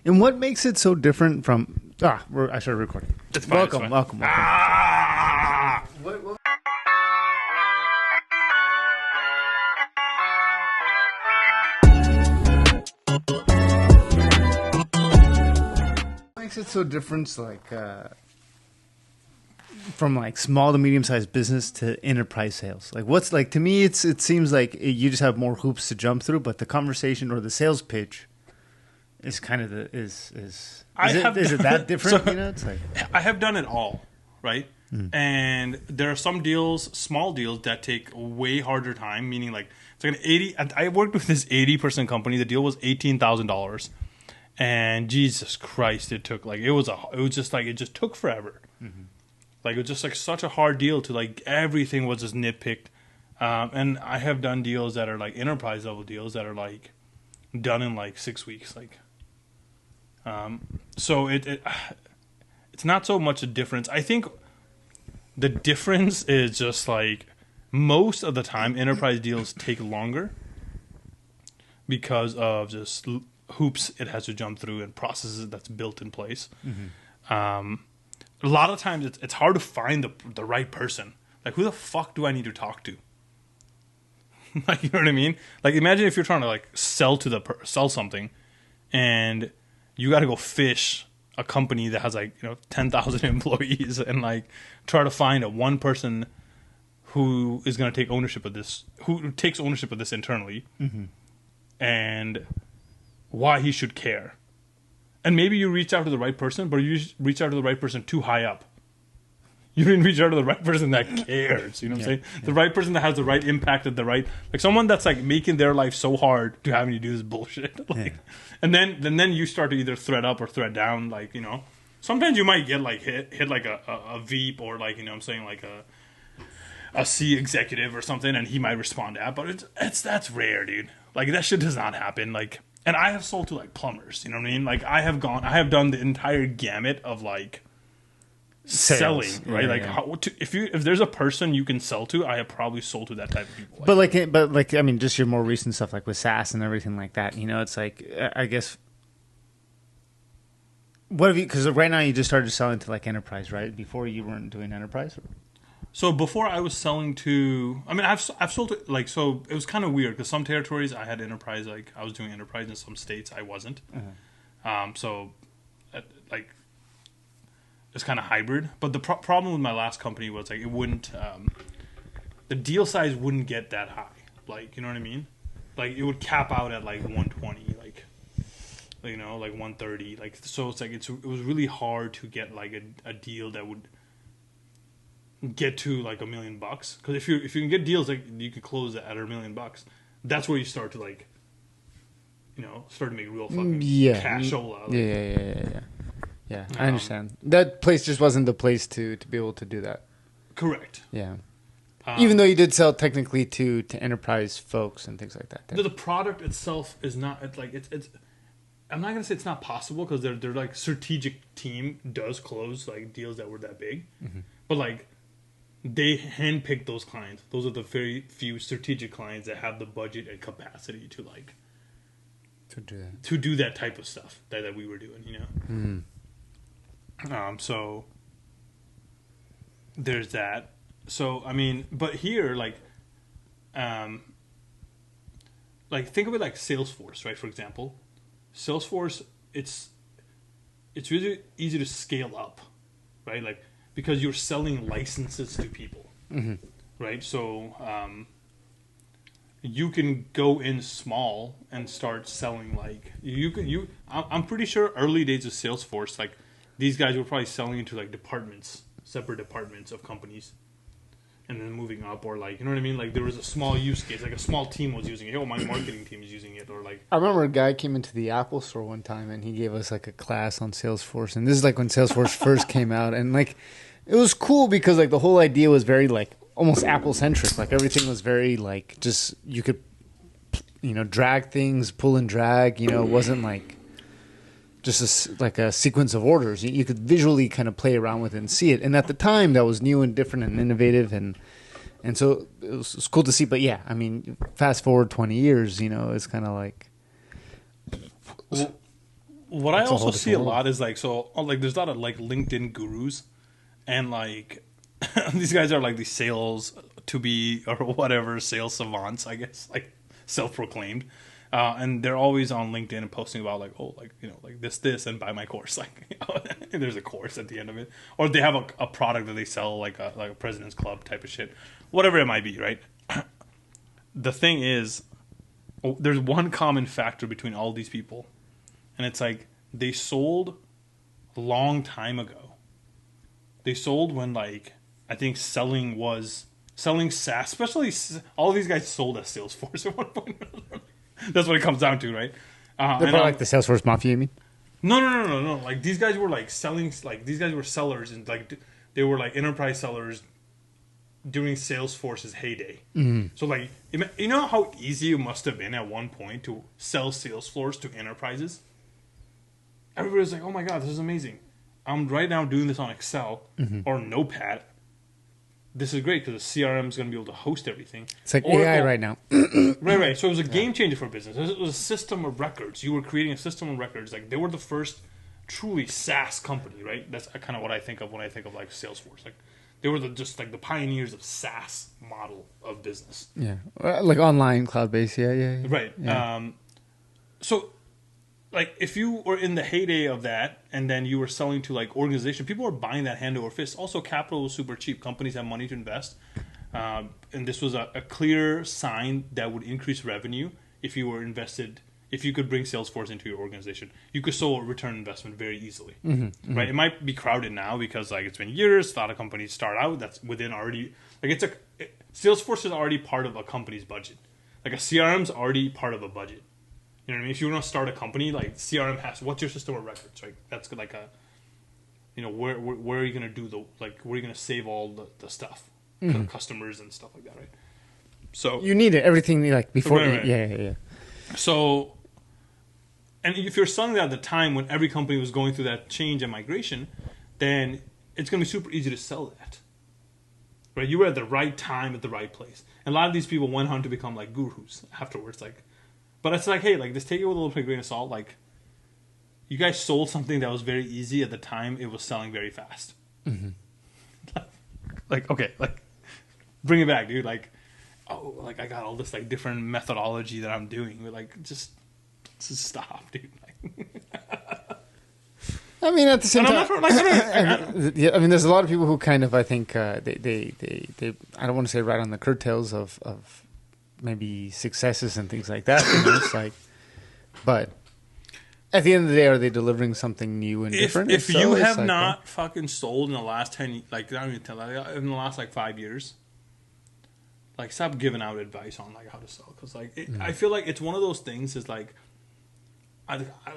And what makes it so different from... I started recording. It's fine, Welcome. What makes it so different, like, from like small to medium-sized business to enterprise sales? Like, what's like, to me, it seems like you just have more hoops to jump through, but the conversation or the sales pitch is kind of is it that different? So, it's like, I have done it all, right? And there are some deals, small deals, that take way harder time. Meaning, like, it's like an 80. I worked with this 80% company. The deal was $18,000, and Jesus Christ, it took like it just took forever. Like, it was just like such a hard deal to, like, everything was just nitpicked. And I have done deals that are like enterprise level deals that are like done in like 6 weeks, like. So it's not so much a difference. I think the difference is just like most of the time enterprise deals take longer because of just hoops it has to jump through and processes that's built in place. A lot of times it's hard to find the right person. Like, who the fuck do I need to talk to? Like, you know what I mean? Like, imagine if you're trying to like sell something, and you got to go fish a company that has like 10,000 employees and like try to find one person who is going to take ownership of this, who takes ownership of this internally, and why he should care. And maybe you reach out to the right person, but you reach out to the right person too high up. You didn't reach out to the right person that cares. You know what I'm saying? Yeah. The right person that has the right impact at the right, like someone that's like making their life so hard to having to do this bullshit. Like, and then you start to either thread up or thread down. Like, sometimes you might get like hit like a Veep or like, what I'm saying, like a C executive or something, and he might respond to that. But that's rare, dude. Like, that shit does not happen. Like, and I have sold to like plumbers. You know what I mean? Like, I have done the entire gamut of like. Selling, right? If there's a person you can sell to, I have probably sold to that type of people. But I mean, just your more recent stuff, like with SaaS and everything like that. It's like, I guess, what have you? Because right now you just started selling to like enterprise, right? Before you weren't doing enterprise. So before I was selling to, I mean, I've sold to, like, so it was kind of weird because some territories I had enterprise, like I was doing enterprise, in some states I wasn't. So, like. It's kind of hybrid, but the problem with my last company was like it wouldn't, the deal size wouldn't get that high. Like, you know what I mean? Like, it would cap out at like 120, like 130. Like, so it's like it was really hard to get like a deal that would get to like $1 million. Because if you can get deals like you can close at $1 million, that's where you start to like, start to make real fucking cashola. Like, Yeah, I understand. That place just wasn't the place to be able to do that. Correct. Yeah. Even though you did sell technically to enterprise folks and things like that. The product itself is not, it's I'm not going to say it's not possible because their like strategic team does close like deals that were that big. But like they handpick those clients. Those are the very few strategic clients that have the budget and capacity to like to do that type of stuff that we were doing, So there's that. So I mean, but here, like think of it like Salesforce, right? For example, Salesforce, it's really easy to scale up, right? Like, because you're selling licenses to people, right? So you can go in small and start selling. Like I'm pretty sure early days of Salesforce, like. These guys were probably selling into like separate departments of companies, and then moving up, or like, you know what I mean? Like, there was a small use case, like a small team was using it. Oh, my marketing team is using it, or like. I remember a guy came into the Apple store one time, and he gave us like a class on Salesforce, and this is like when Salesforce first came out, and like, it was cool because like the whole idea was very like almost Apple centric. Like, everything was very like just you could, drag things, pull and drag. It wasn't like. Just like a sequence of orders. You could visually kind of play around with it and see it. And at the time, that was new and different and innovative. And so it was cool to see. But yeah, I mean, fast forward 20 years, it's kind of like... what I It's a also whole see a different world. lot is like, so like there's a lot of like LinkedIn gurus, and like these guys are like these sales to be or whatever sales savants, I guess, like self-proclaimed, and they're always on LinkedIn and posting about like, oh, like, you know, like this and buy my course, like, you know, there's a course at the end of it, or they have a product that they sell, like a President's Club type of shit, whatever it might be, right? The thing is, there's one common factor between all these people, and it's like they sold a long time ago. They sold when, like, I think selling SaaS, especially all these guys sold at Salesforce at one point. That's what it comes down to, right? They're And probably like the Salesforce Mafia, you mean? no. Like, these guys were like selling, like these guys were sellers, and like they were like enterprise sellers during Salesforce's heyday. So like, you know how easy it must have been at one point to sell Salesforce to enterprises? Everybody's like, oh my God, this is amazing. I'm right now doing this on Excel or Notepad. This is great because the CRM is going to be able to host everything. It's like AI right now. Right. So it was a game changer for business. It was a system of records. You were creating a system of records. Like, they were the first truly SaaS company, right? That's kind of what I think of when I think of like Salesforce. Like, they were just like the pioneers of SaaS model of business. Yeah. Like online, cloud-based. Yeah. Right. Yeah. So, like, if you were in the heyday of that, and then you were selling to like organization, people were buying that hand over fist. Also, capital was super cheap. Companies have money to invest, and this was a clear sign that would increase revenue if you were invested. If you could bring Salesforce into your organization, you could show a return on investment very easily. Right? It might be crowded now because like it's been years. A lot of companies start out that's within already like Salesforce is already part of a company's budget. Like a CRM's already part of a budget. You know what I mean? If you want to start a company, like CRM has, what's your system of records, right? That's like a, you know, where are you going to do where are you going to save all the stuff, customers and stuff like that, right? So You need it. Everything like before. Right. Yeah. So, and if you're selling that at the time when every company was going through that change and migration, then it's going to be super easy to sell that. Right? You were at the right time at the right place. And a lot of these people went on to become like gurus afterwards. Like, but it's like, hey, like, just take it with a little bit of grain of salt. Like, you guys sold something that was very easy at the time. It was selling very fast. Like, okay, like, bring it back, dude. Like, oh, like, I got all this, like, different methodology that I'm doing. But, like, just stop, dude. I mean, at the same time, Like, I mean, there's a lot of people who kind of, I think, they I don't want to say right on the curtails of maybe successes and things like that. You know, it's like, but at the end of the day, are they delivering something new and different? If so, you it's have like, not fucking sold in the last 10, like, I don't even tell that, in the last, like, 5 years, like, stop giving out advice on, like, how to sell. Because, like, I feel like it's one of those things is, like,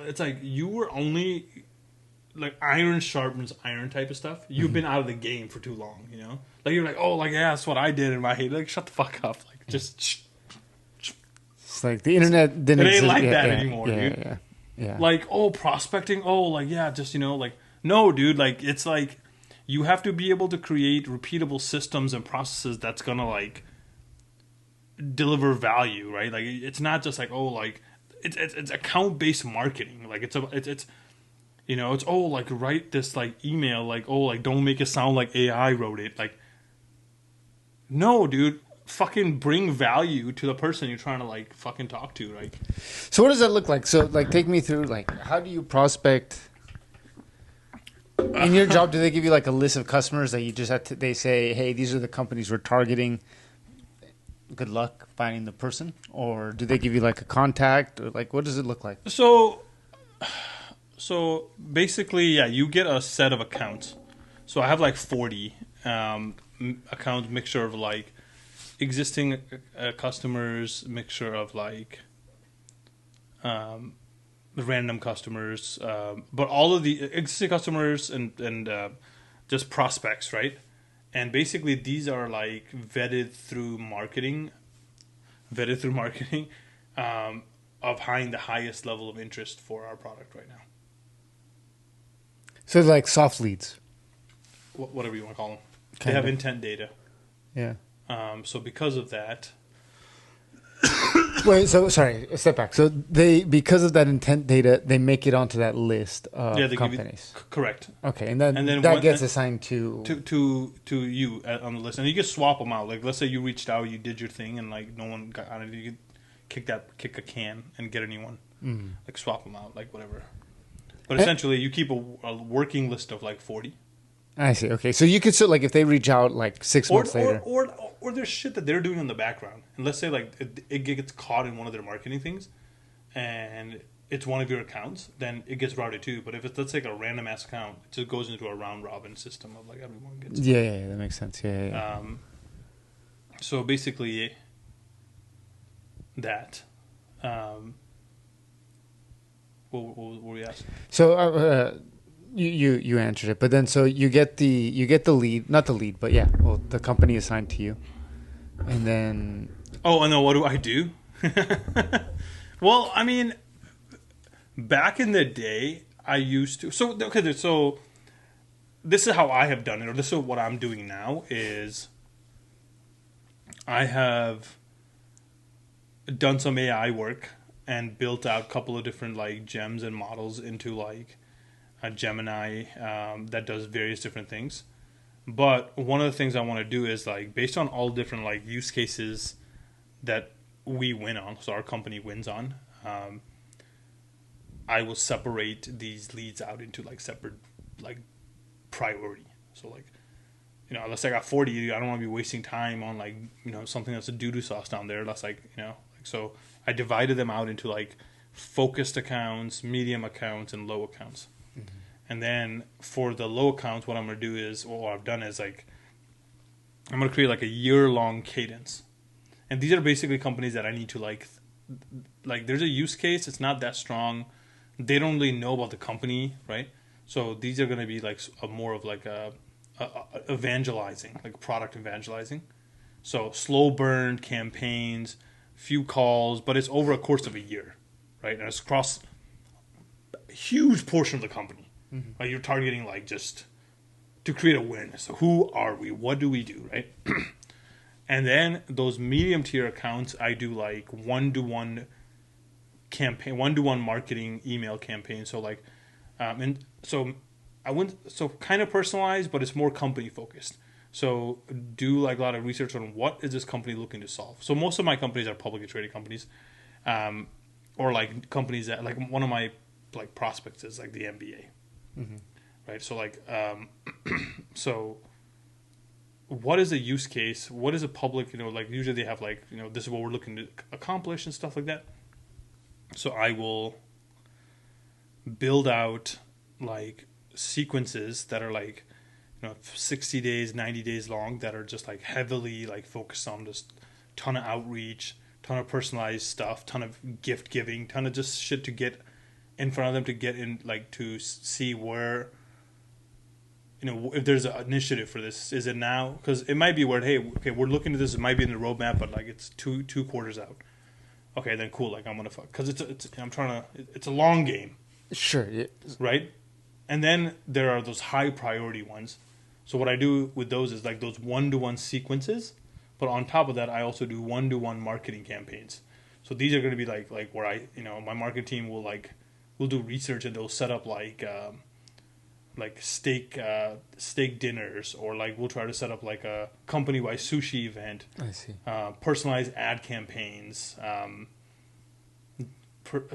it's like you were only, like, iron sharpens iron type of stuff. You've been out of the game for too long, you know? Like, you're like, oh, like, yeah, that's what I did in my head. Like, shut the fuck up. Like, just... It's like the internet didn't It ain't exist. like that anymore, dude. Yeah. Like, oh, prospecting, oh, like, yeah, just, you know, like, no, dude, like, it's like, you have to be able to create repeatable systems and processes that's gonna, like, deliver value, right? Like, it's not just like, oh, like, it's account-based marketing. Like, it's you know, it's, oh, like, write this, like, email, like, oh, like, don't make it sound like AI wrote it. Like, no, dude. Fucking bring value to the person you're trying to like fucking talk to, right? So what does that look like? So like, take me through, like, how do you prospect? In your job, do they give you like a list of customers that you just have to? They say, hey, these are the companies we're targeting. Good luck finding the person, or do they give you like a contact, or like what does it look like? So basically, yeah, you get a set of accounts. So I have like 40 accounts, mixture of like existing customers, mixture of like random customers, but all of the existing customers and just prospects, right? And basically these are like vetted through marketing of having the highest level of interest for our product right now. So like soft leads, Whatever you want to call them. Kinda. They have intent data. Yeah. So because of that, Wait, so sorry, a step back. So they, because of that intent data, they make it onto that list of Yeah, they give you- companies. Correct. Okay, and then And then that one- gets assigned to. To you on the list, and you can swap them out. Like, let's say you reached out, you did your thing, and like no one got on it. You could kick a can and get a new one. Like swap them out, like whatever. But essentially, you keep a working list of like 40. I see. Okay, so you could still, like, if they reach out like 6 months later. Or there's shit that they're doing in the background. And let's say like it gets caught in one of their marketing things, and it's one of your accounts, then it gets routed too. But if it's, let's say, like a random ass account, it just goes into a round robin system of like everyone gets. Yeah, that makes sense. Yeah. So basically, that. What were we asking? So you answered it, but then so you get the lead, not the lead, but yeah, well, the company assigned to you, and then. Oh, and then what do I do? Well, I mean, back in the day, I used to. So okay, so this is how I have done it, or this is what I'm doing now. Is I have done some AI work and built out a couple of different like gems and models into like a Gemini that does various different things. But one of the things I want to do is like based on all different like use cases that we win on, so our company wins on, I will separate these leads out into like separate like priority. So like, you know, unless I got 40, I don't want to be wasting time on like, you know, something that's a doo-doo sauce down there. That's like, you know, like, so I divided them out into like focused accounts, medium accounts, and low accounts. Mm-hmm. And then for the low accounts, what I'm going to do is, or what I've done is like, I'm going to create like a year-long cadence. And these are basically companies that I need to like there's a use case. It's not that strong. They don't really know about the company, right? So these are going to be like more of like a evangelizing, like product evangelizing. So slow burn campaigns, few calls, but it's over a course of a year, right? And it's across a huge portion of the company. Mm-hmm. Like you're targeting like just to create awareness. So who are we? What do we do, right? And then those medium tier accounts, I do like one-to-one campaign, one-to-one marketing email campaign. So like, and so I wouldn't, so kind of personalized, but it's more company focused. So do like a lot of research on what is this company looking to solve. So most of my companies are publicly traded companies, or like companies that like one of my like prospects is like the NBA, mm-hmm. right? So like, so what is a use case? What is a public, you know, like usually they have like, you know, this is what we're looking to accomplish and stuff like that. So I will build out like sequences that are like, you know, 60 days, 90 days long that are just like heavily like focused on just ton of outreach, ton of personalized stuff, ton of gift giving, ton of just shit to get in front of them, to get in, like to see where, you know, if there's an initiative for this. Is it now? Because it might be where, hey, okay, we're looking at this. It might be in the roadmap, but like it's two quarters out. Okay, then cool. Like I'm gonna fuck, because it's a long game. Sure. Yeah. Right. And then there are those high priority ones. So what I do with those is like those one-to-one sequences, but on top of that, I also do one-to-one marketing campaigns. So these are going to be like where I, you know, my marketing team will do research and they'll set up like steak dinners, or like we'll try to set up like a company-wide sushi event. I see. Personalized ad campaigns,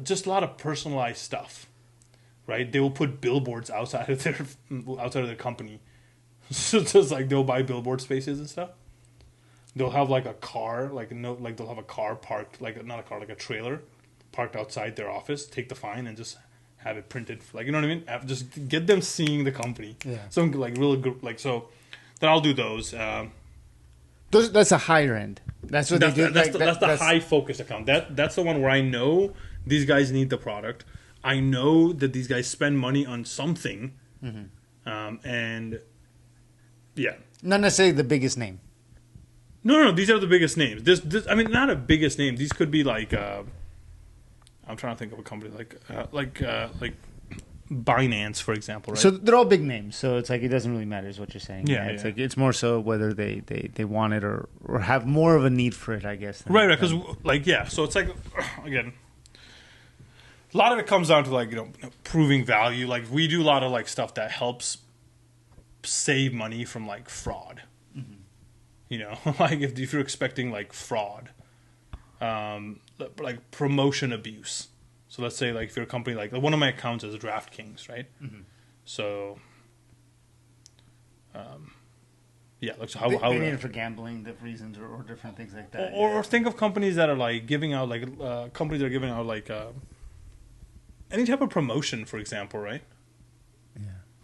just a lot of personalized stuff. Right? They will put billboards outside of their company. So just like they'll buy billboard spaces and stuff. They'll have like a car, they'll have a car parked, like not a car, like a trailer parked outside their office. Take the fine and just have it printed, like, you know what I mean? Just get them seeing the company. Yeah. So like really good, like, so then I'll do those. That's a higher end. That's what they do. That's the high focus account. That's the one where I know these guys need the product. I know that these guys spend money on something, mm-hmm. And yeah, not necessarily the biggest name. No, these are the biggest names. This I mean, not a biggest name. These could be like, I'm trying to think of a company like Binance, for example, right? So they're all big names. So it's like it doesn't really matter, is what you're saying. Yeah, It's yeah. like it's more so whether they want it or have more of a need for it, I guess. Right, because like so it's like again, a lot of it comes down to like proving value. Like we do a lot of like stuff that helps save money from like fraud. Like if you're expecting like fraud, like promotion abuse. So let's say like if you're a company like one of my accounts is DraftKings, right? So, like so how they need it for gambling reasons or different things like that. or think of companies that are like giving out like companies that are giving out like any type of promotion, for example, right?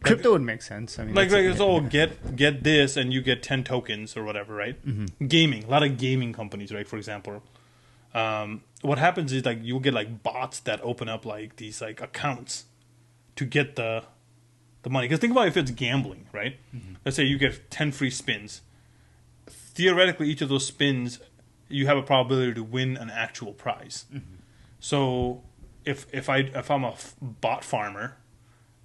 Crypto would make sense. I mean, Like it's all get this and you get 10 tokens or whatever, right? Gaming, a lot of gaming companies, right? For example, what happens is like you'll get like bots that open up like these like accounts to get the money. Because think about if it's gambling, right? Let's say you get 10 free spins. Theoretically, each of those spins, you have a probability to win an actual prize. So if I'm a bot farmer,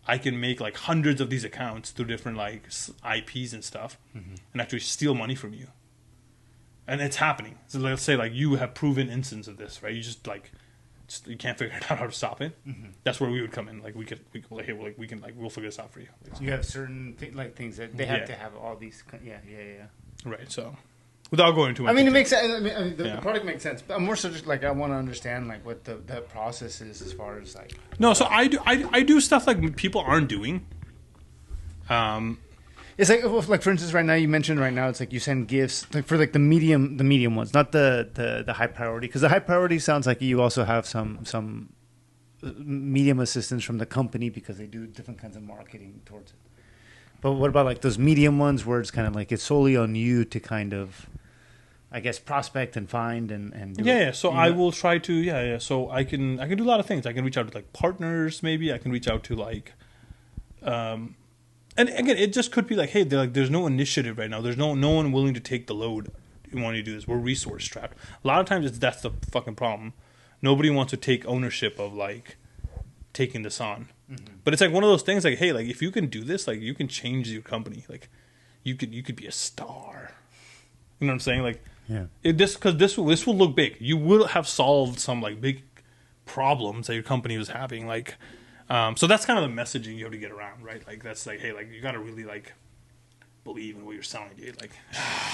I can make like hundreds of these accounts through different like IPs and stuff, and actually steal money from you. And it's happening. So let's say like you have proven instance of this, right? You just like you can't figure out how to stop it. That's where we would come in. Like we'll figure this out for you. You have certain things that they have to have all these. Yeah. Right. So without going too much. I mean, it makes sense. I mean, the product makes sense. But I'm more so just like I want to understand like what that process is as far as like. No, so I do stuff like people aren't doing. It's like for instance, right now you mentioned it's like you send gifts like for like the medium ones, not the high priority, because the high priority sounds like you also have some medium assistance from the company because they do different kinds of marketing towards it. But what about like those medium ones where it's kind of like it's solely on you to kind of, I guess, prospect and find and do it, So I will try to So I can do a lot of things. I can reach out to like partners, maybe I can reach out to like, and again, it just could be like, hey, there's no initiative right now. There's no one willing to take the load. You want to do this? We're resource strapped. A lot of times that's the fucking problem. Nobody wants to take ownership of like taking this on. But it's like one of those things like, hey, like if you can do this, like you can change your company. Like you could be a star. You know what I'm saying? Like this will look big. You will have solved some like big problems that your company was having. Like so that's kind of the messaging you have to get around, right? Like that's like, hey, like you got to really like believe in what you're selling, dude. Like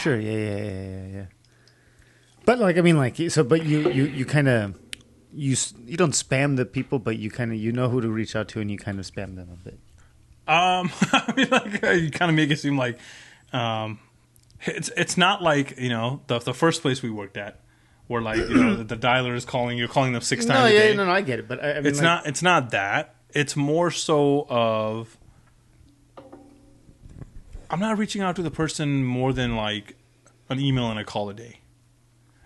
sure, yeah. But like I mean, like so, but you kind of. You don't spam the people, but you kind of know who to reach out to, and you kind of spam them a bit. I mean, like you kind of make it seem like it's not like the first place we worked at, where like the dialer is calling you're calling them 6 times a day. No, I get it, but I mean, it's not that. It's more so of I'm not reaching out to the person more than like an email and a call a day,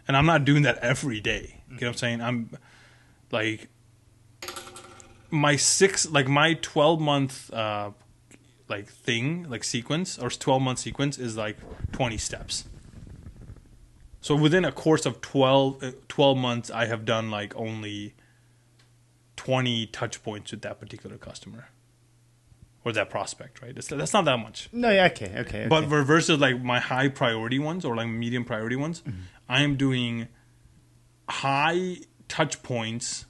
and I'm not doing that every day. You know what I'm saying? I'm like my 12-month like thing, like sequence or 12-month sequence is like 20 steps. So within a course of 12 months, I have done like only 20 touch points with that particular customer or that prospect, right? That's not that much. No, yeah, okay. But versus like my high priority ones or like medium priority ones, I am doing higher touch points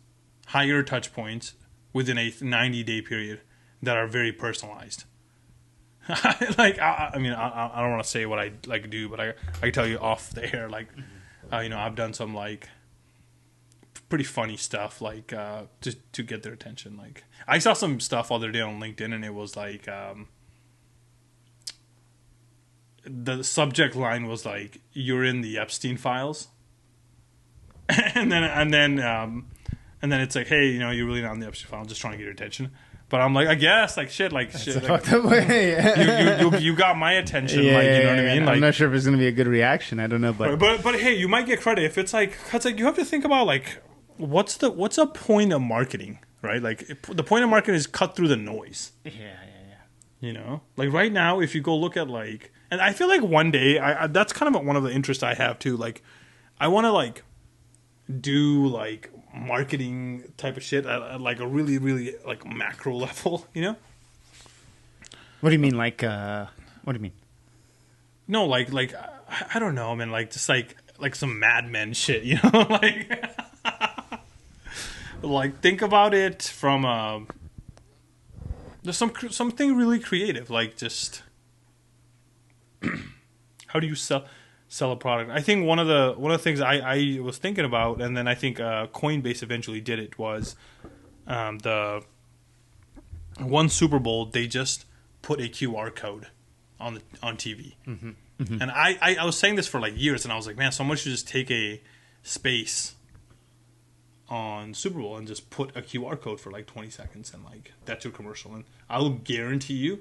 within a 90-day period that are very personalized. Like I mean I don't want to say what I like do, but I can tell you off the air like I've done some like pretty funny stuff like to get their attention. Like I saw some stuff other day on LinkedIn and it was like the subject line was like you're in the Epstein files. and then it's like, hey, you're really not on the Epstein file. I'm just trying to get your attention. But I'm like, I guess, like shit, like That's shit. a Like, fucked up way. you got my attention. Yeah, like, you know what I mean? Like, I'm not sure if it's gonna be a good reaction. I don't know, but hey, you might get credit if it's like you have to think about like what's a point of marketing, right? Like the point of marketing is cut through the noise. Yeah. Like right now, if you go look at like, and I feel like one day, that's kind of one of the interests I have too. Like, I want to like do like marketing type of shit at like a really, really like macro level, you know? What do you mean? Like, what do you mean? No, like I don't know, man. Like just like some Mad Men shit, you know? Like think about it from there's something really creative, like just how do you sell a product? I think one of the things I was thinking about, and then I think Coinbase eventually did it, was the one Super Bowl they just put a QR code on TV. Mm-hmm. Mm-hmm. And I was saying this for like years, and I was like, man, someone should just take a space on Super Bowl and just put a QR code for like 20 seconds, and like that's your commercial, and I'll guarantee you're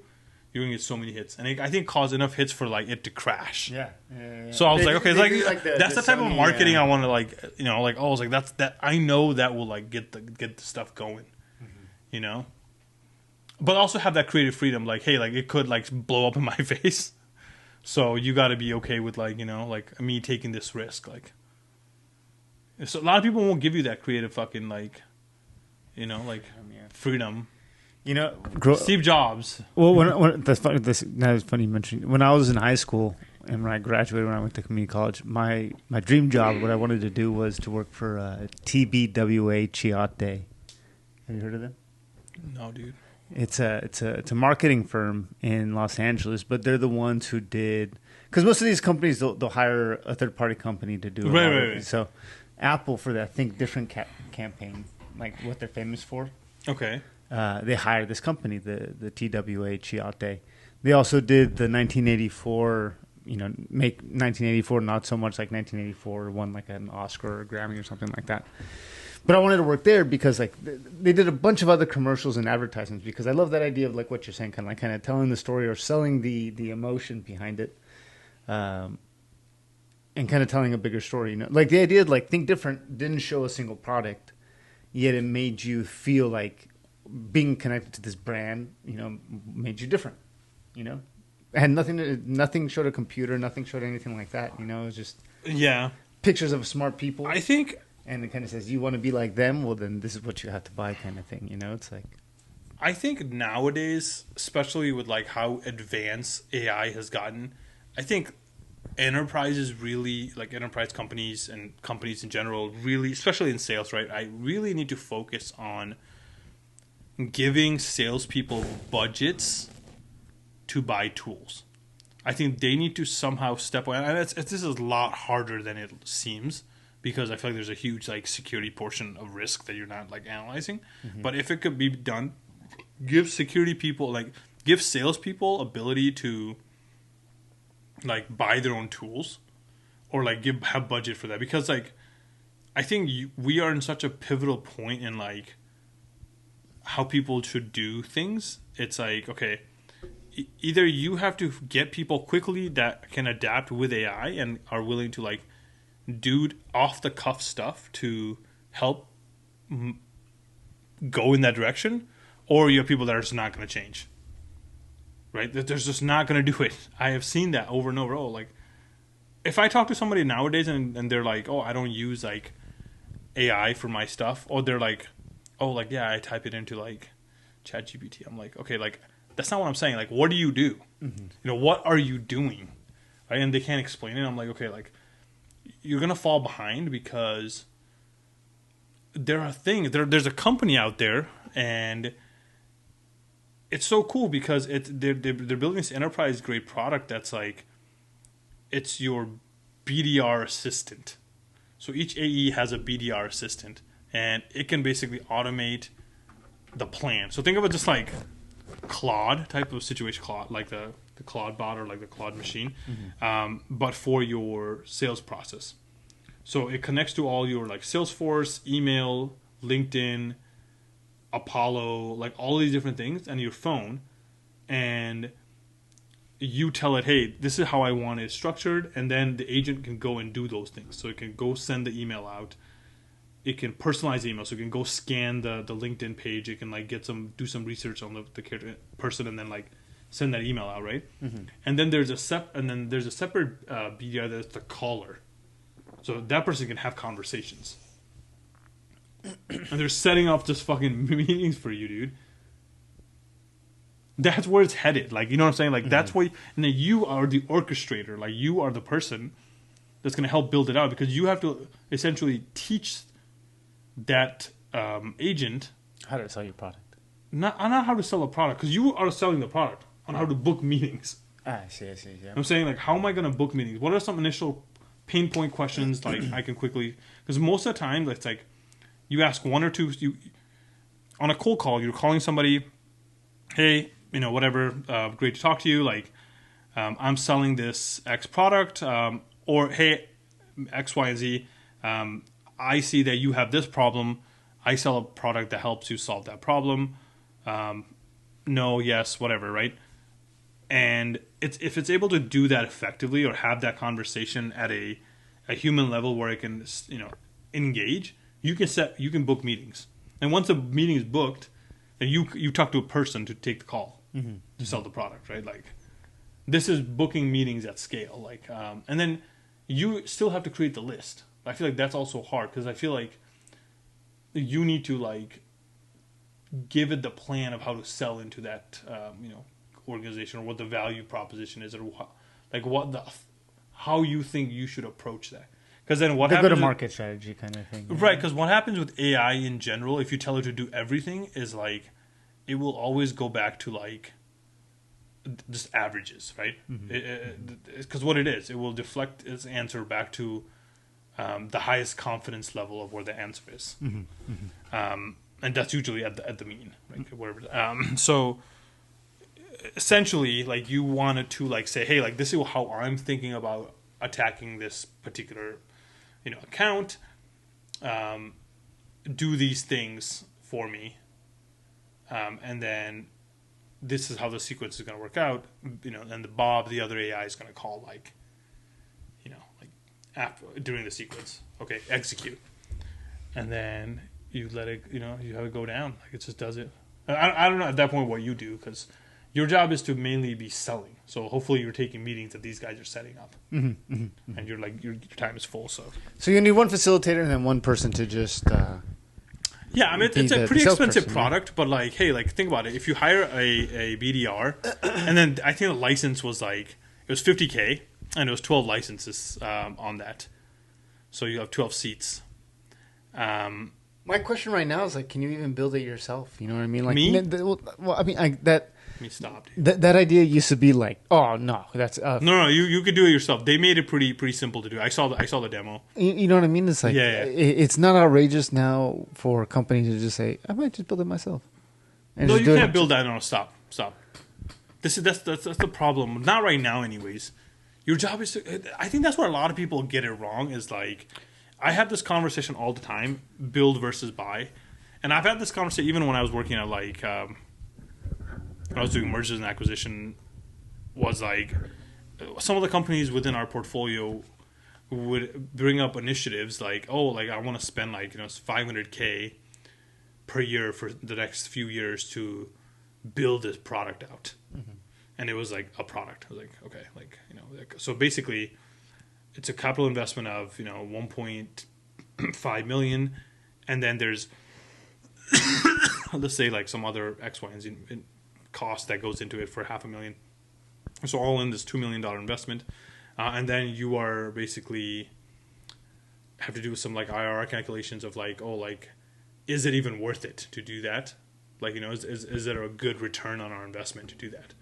gonna get so many hits, and I think cause enough hits for like it to crash. Yeah. So I was like, okay, They like, do, that's the type Sony, of marketing I want to like, you know, like, oh, I was like, that I know that will like get the stuff going, you know, but also have that creative freedom, like, hey, like it could like blow up in my face, so you got to be okay with like, you know, like me taking this risk, like. So a lot of people won't give you that creative fucking like, you know, like freedom. You know, Steve Jobs. Well, when that's funny. That is funny you mentioned. When I was in high school and when I graduated, when I went to community college, my dream job, what I wanted to do was to work for TBWA Chiate. Have you heard of them? No, dude. It's a marketing firm in Los Angeles, but they're the ones who did, because most of these companies they'll hire a third party company to do it. Right. So Apple, for that Think Different campaign, like what they're famous for. Okay. They hired this company, the TWA Chiate. They also did the 1984, make 1984 not so much like 1984 won like an Oscar or a Grammy or something like that. But I wanted to work there because like they did a bunch of other commercials and advertisements, because I love that idea of like what you're saying, kind of telling the story or selling the emotion behind it, and kind of telling a bigger story. Like the idea of like Think Different didn't show a single product, yet it made you feel like being connected to this brand, made you different. And nothing showed a computer, nothing showed anything like that. It was just pictures of smart people. I think. And it kind of says, you want to be like them? Well, then this is what you have to buy, kind of thing. It's like. I think nowadays, especially with like how advanced AI has gotten, I think enterprises really, like enterprise companies and companies in general, really, especially in sales, right? I really need to focus on giving salespeople budgets to buy tools. I think they need to somehow step away. And this is a lot harder than it seems, because I feel like there's a huge like security portion of risk that you're not like analyzing. Mm-hmm. But if it could be done, give salespeople ability to like buy their own tools, or like have budget for that. Because like I think we are in such a pivotal point in like how people should do things. It's like, okay, either you have to get people quickly that can adapt with AI and are willing to like do off the cuff stuff to help go in that direction, or you have people that are just not going to change, right? That they're just not going to do it. I have seen that over and over. Oh, like if I talk to somebody nowadays and they're like, oh, I don't use like AI for my stuff, or they're like, oh, like, yeah, I type it into like ChatGPT. I'm like, okay, like that's not what I'm saying. Like, what do you do? Mm-hmm. What are you doing? Right? And they can't explain it. I'm like, okay, like you're gonna fall behind, because there are things. There's a company out there, and it's so cool because they're building this enterprise grade product that's like, it's your BDR assistant. So each AE has a BDR assistant, and it can basically automate the plan. So think of it just like Claude type of situation, Claude, like the Claude bot or like the Claude machine, but for your sales process. So it connects to all your like Salesforce, email, LinkedIn, Apollo, like all these different things, and your phone, and you tell it, hey, this is how I want it structured, and then the agent can go and do those things. So it can go send the email out. It can personalize the email, so it can go scan the LinkedIn page. It can like do some research on the person, and then like send that email out, right? Mm-hmm. And then there's a separate BDR that's the caller, so that person can have conversations. and they're setting up just fucking meetings for you, dude. That's where it's headed. Like, you know what I'm saying? Like, that's why, and then you are the orchestrator. Like, you are the person that's going to help build it out, because you have to essentially teach that agent How to sell your product. not how to sell a product, because you are selling the product, on how to book meetings. I see, yeah. I'm saying, like, how am I going to book meetings? What are some initial pain point questions, like, I can quickly... Because most of the time, it's like, you ask one or two... on a cold call, you're calling somebody, hey, you know, whatever, great to talk to you, like, I'm selling this X product, or, hey, X, Y, and Z, I see that you have this problem. I sell a product that helps you solve that problem. No, yes, whatever, right? And if it's able to do that effectively, or have that conversation at a human level where it can, you know, engage, you can book meetings. And once a meeting is booked, then you talk to a person to take the call to sell the product, right? Like, this is booking meetings at scale. Like, and then you still have to create the list. I feel like that's also hard, because I feel like you need to, like, give it the plan of how to sell into that, you know, organization, or what the value proposition is, or how you think you should approach that. Because then what happens? The go-to-market strategy kind of thing. Right, because what happens with AI in general, if you tell it to do everything, is like, it will always go back to, like, just averages, right? Because what it is, it will deflect its answer back to the highest confidence level of where the answer is. And that's usually at the mean, right? Wherever. So essentially, like, you wanted to, like, say, hey, like, this is how I'm thinking about attacking this particular, you know, account. Do these things for me, and then this is how the sequence is going to work out. You know, and the other AI, is going to call, like, you know, like, after during the sequence. Okay, execute, and then you let it. You know, you have it go down. Like, it just does it. I don't know at that point what you do, because your job is to mainly be selling. So hopefully you're taking meetings that these guys are setting up, and you're like, your time is full. So you need one facilitator and then one person to just. Yeah, I mean, it's a pretty expensive product, but, like, hey, like, think about it. If you hire a BDR, and then I think the license was, like, it was $50K, and it was 12 licenses on that, so you have 12 seats. My question right now is, like, can you even build it yourself? You know what I mean? Like, me? Well, I mean, that. Let me stop, dude. That idea used to be like, oh no, that's no. You could do it yourself. They made it pretty simple to do. I saw the demo. You know what I mean? It's like, yeah. It's not outrageous now for companies to just say, I might just build it myself. No, you can't build that. No, stop. That's the problem. Not right now, anyways. Your job is to. I think that's where a lot of people get it wrong. Is like, I have this conversation all the time: build versus buy, and I've had this conversation even when I was working at, like. When I was doing mergers and acquisition, was like, some of the companies within our portfolio would bring up initiatives like, oh, like, I want to spend, like, you know, $500K per year for the next few years to build this product out. And it was like a product. I was like, okay, like, you know, like, so basically it's a capital investment of, you know, 1.5 million, and then there's let's say, like, some other X, Y, and Z cost that goes into it for $500,000. So all in this $2 million investment, and then you are basically have to do some, like, IRR calculations of, like, oh, like, is it even worth it to do that? Like, you know, is there a good return on our investment to do that?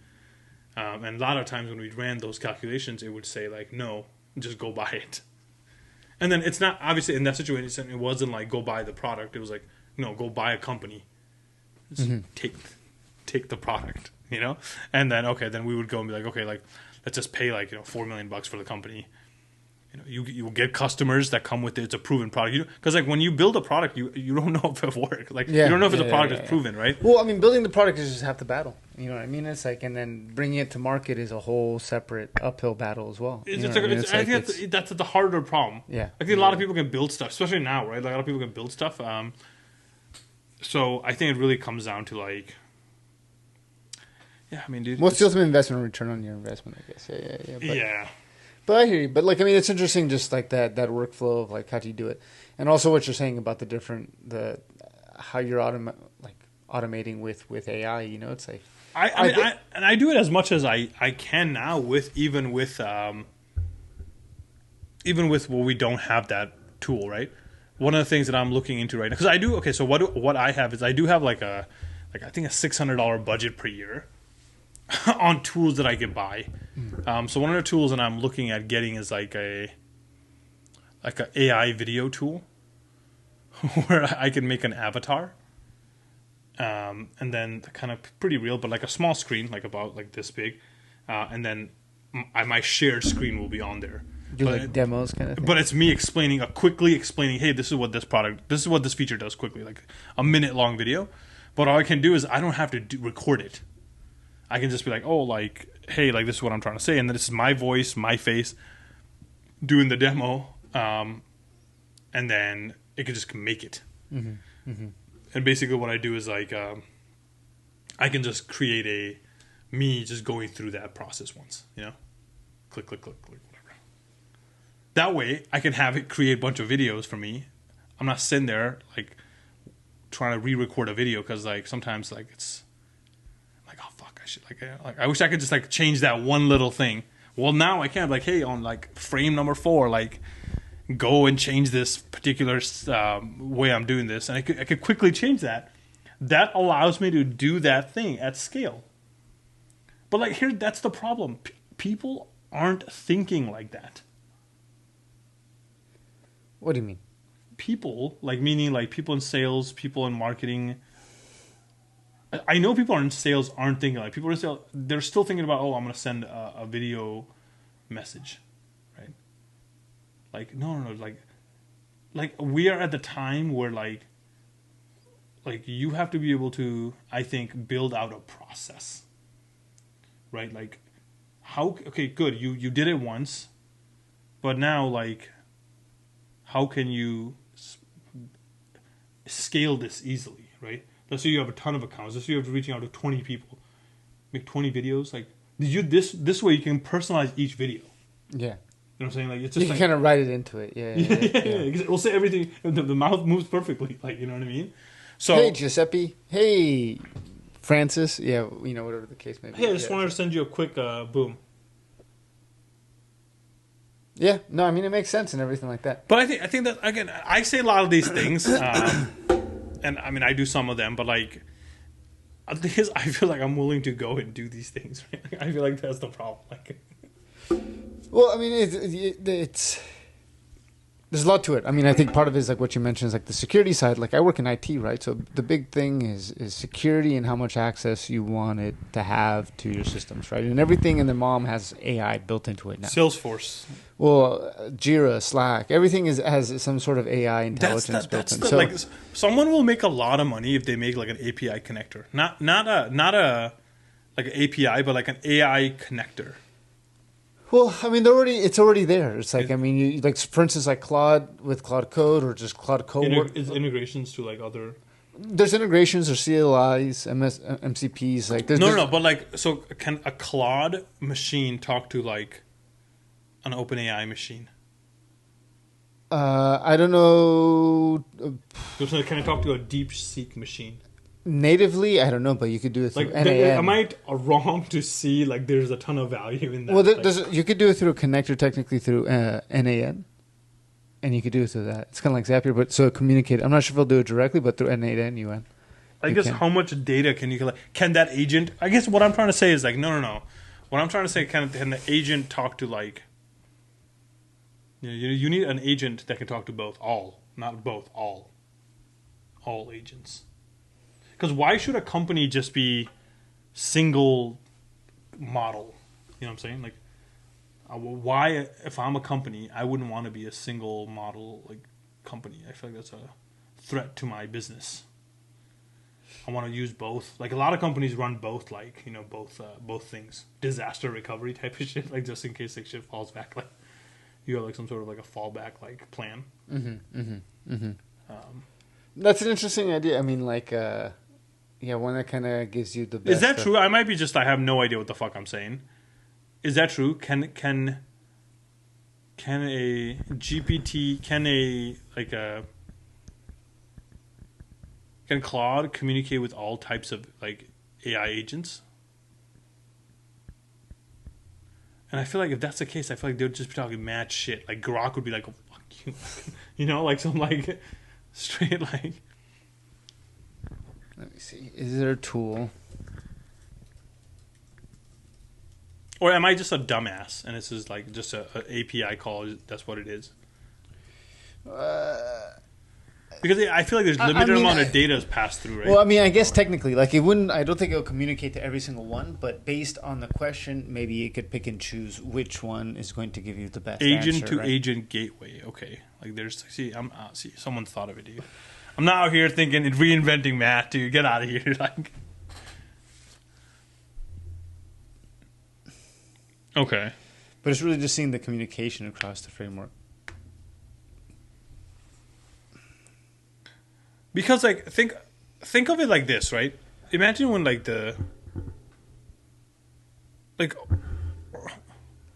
And a lot of times when we ran those calculations, it would say, like, no, just go buy it. And then it's not, obviously in that situation, it wasn't like go buy the product. It was like, no, go buy a company. Take the product, you know? And then, okay, then we would go and be like, okay, like, let's just pay, like, you know, $4 million for the company. You know, you will get customers that come with it. It's a proven product. Because, like, when you build a product, you don't know if it works. Like, you don't know if it's a product that's proven, right? Well, I mean, building the product is just half the battle. You know what I mean? It's like, and then bringing it to market is a whole separate uphill battle as well. I think that's the harder problem. Yeah. I think a lot of people can build stuff, especially now, right? Like, a lot of people can build stuff. So I think it really comes down to, like, yeah, I mean, dude. What's the ultimate investment return on your investment, I guess? Yeah. But I hear you. But like, I mean, it's interesting, just like that workflow of like how do you do it, and also what you're saying about the how you're automating with AI. You know, it's like I do it as much as I can now even with where we don't have that tool, right? One of the things that I'm looking into right now, because I do okay. So what I have is I do have like I think a $600 budget per year on tools that I can buy. So one of the tools that I'm looking at getting is like a AI video tool where I can make an avatar, and then kind of pretty real, but like a small screen, like about like this big, and then my shared screen will be on there. Do like demos kind of thing. But it's me quickly explaining, hey, this is what this feature does quickly, like a minute long video. But all I can do is I don't have to record it. I can just be like, oh, like, hey, like this is what I'm trying to say, and then this is my voice, my face, doing the demo, and then it can just make it. Mm-hmm. Mm-hmm. And basically, what I do is like, I can just create me just going through that process once, you know, click, click, click, click, whatever. That way, I can have it create a bunch of videos for me. I'm not sitting there like trying to re-record a video because like sometimes like it's like, oh fuck, I should like I wish I could just like change that one little thing. Well, now I can like, hey, on like frame number 4, like go and change this particular way I'm doing this, and I could quickly change that. That allows me to do that thing at scale. But like that's the problem. People aren't thinking like that. What do you mean? People, like meaning like people in sales, people in marketing. I know people in sales aren't thinking like people in sales. They're still thinking about, oh, I'm going to send a video message, right? Like no, like we are at the time where like you have to be able to, I think, build out a process, right? Like okay, good, you did it once, but now like how can you scale this easily, right? Let's say you have a ton of accounts. Let's say you have to reaching out to 20 people, make 20 videos. Like this way you can personalize each video. Yeah, you know what I'm saying? Like it's just you can like, kind of write it into it. Yeah. We'll say everything. The mouth moves perfectly. Like, you know what I mean? So hey Giuseppe, hey Francis, yeah, you know, whatever the case may be. Hey, I just wanted to send you a quick boom. Yeah, no, I mean it makes sense and everything like that. But I think that again, I say a lot of these things, and I mean I do some of them, but like, I feel like I'm willing to go and do these things. Right? I feel like that's the problem. Like, well, I mean it's there's a lot to it. I mean, I think part of it is like what you mentioned is like the security side. Like I work in IT, right? So the big thing is security and how much access you want it to have to your systems, right? And everything in the mom has AI built into it now. Salesforce. Well, Jira, Slack, everything has some sort of AI intelligence built in. So like someone will make a lot of money if they make like an API connector, not a like an API, but like an AI connector. Well, I mean, it's already there. It's like, I mean, you, like for instance, like Claude with Claude Code or just Claude Code. Is integrations to like other. There's integrations or CLIs, MCPs. Like no, but like, so can a Claude machine talk to like an OpenAI machine? I don't know. So can it talk to a DeepSeek machine? Natively, I don't know, but you could do it through like, NAN. Am I wrong to see like there's a ton of value in that? Well, you could do it through a connector, technically through NAN, and you could do it through that. It's kind of like Zapier, but so communicate. I'm not sure if they'll do it directly, but through NAN, UN. I guess how much data can you collect? Can that agent? I guess what I'm trying to say is like no. What I'm trying to say, can the agent talk to like? You need an agent that can talk to both, all agents. Because why should a company just be single model? You know what I'm saying? Like, why, if I'm a company, I wouldn't want to be a single model like company. I feel like that's a threat to my business. I want to use both. Like a lot of companies run both, like both things. Disaster recovery type of shit, like just in case like shit falls back. Like you have like some sort of like a fallback like plan. That's an interesting idea. I mean, like. Yeah, one that kind of gives you the best. Is that true? I might be I have no idea what the fuck I'm saying. Is that true? Can can a GPT can Claude communicate with all types of like AI agents? And I feel like if that's the case, I feel like they would just be talking mad shit. Like Grok would be like, "Oh, fuck you," you know, like some like straight like. Let me see. Is there a tool? Or am I just a dumbass and this is like just a API call? That's what it is. Because I feel like there's limited amount of data is passed through, right? Well, I mean, I guess technically, like it wouldn't. I don't think it'll communicate to every single one, but based on the question, maybe it could pick and choose which one is going to give you the best agent answer, to right? agent gateway. Okay, like there's see, someone thought of it, dude. I'm not out here thinking reinventing math, dude. Get out of here, like. Okay, But it's really just seeing the communication across the framework. because like think of it like this, right? Imagine when like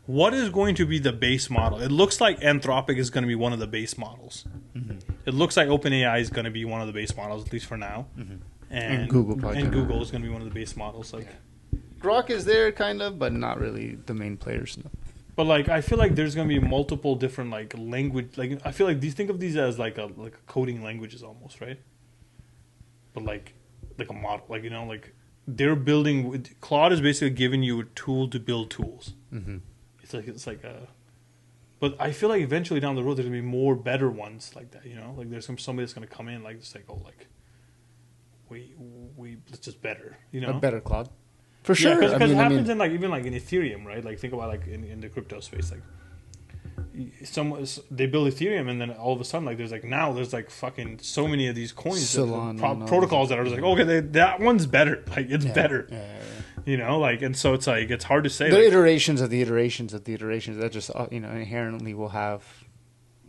what is going to be the base model? It looks like Anthropic is going to be one of the base models. Mm-hmm. It looks like OpenAI is going to be one of the base models, at least for now. Mm-hmm. And Google is going to be one of the base models, like. Grok is there, kind of, but not really the main players. No. But like, I feel like there's gonna be multiple different like language. Like, I feel like think of these as like a coding languages almost, right? But like a model, like like they're building. Claude is basically giving you a tool to build tools. Mm-hmm. It's like a. But I feel like eventually down the road there's gonna be more better ones like that. Like there's somebody that's gonna come in like just like we it's just better. A better Claude. For sure, because it happens in like even like in Ethereum, right? Like think about like in the crypto space, like they build Ethereum, and then all of a sudden, like there's like fucking so many of these coins, protocols that are just like, okay, that one's better, like it's better, like, and so it's like it's hard to say. The iterations of the iterations of the iterations that just inherently will have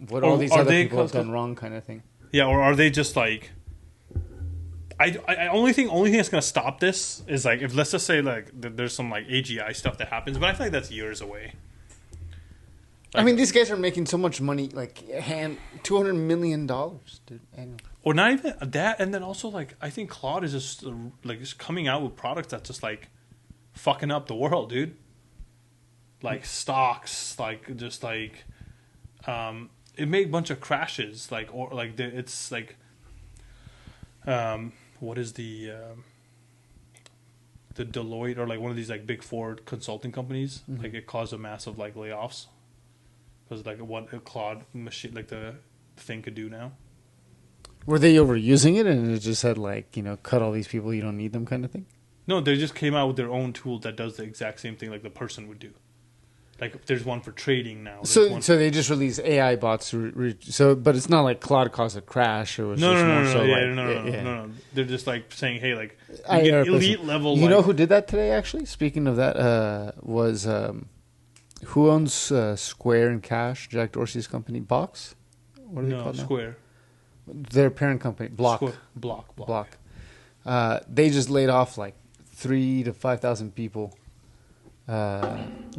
what all these other people have done wrong, kind of thing. Yeah, or are they just like? I only thing that's gonna stop this is like if let's just say like there's some like AGI stuff that happens, but I feel like that's years away. Like, I mean, these guys are making so much money, like $200 million, dude, annually. Or not even that, and then also like I think Claude is just like just coming out with products that's just like fucking up the world, dude. Like stocks, like just like it made a bunch of crashes, like or like it's like what is the Deloitte or like one of these like big four consulting companies? Mm-hmm. Like it caused a massive like layoffs because like what a Claude machine like the thing could do now. Were they overusing it and it just had like cut all these people, you don't need them kind of thing? No, they just came out with their own tool that does the exact same thing like the person would do. Like there's one for trading now. So they just released AI bots. But it's not like Claude caused a crash. Or no. They're just like saying, hey, like you get elite level. You know who did that today? Actually, speaking of that, was who owns Square and Cash? Jack Dorsey's company, Box. What are they called now? Square. Their parent company, Block. Block. They just laid off like 3,000 to 5,000 people.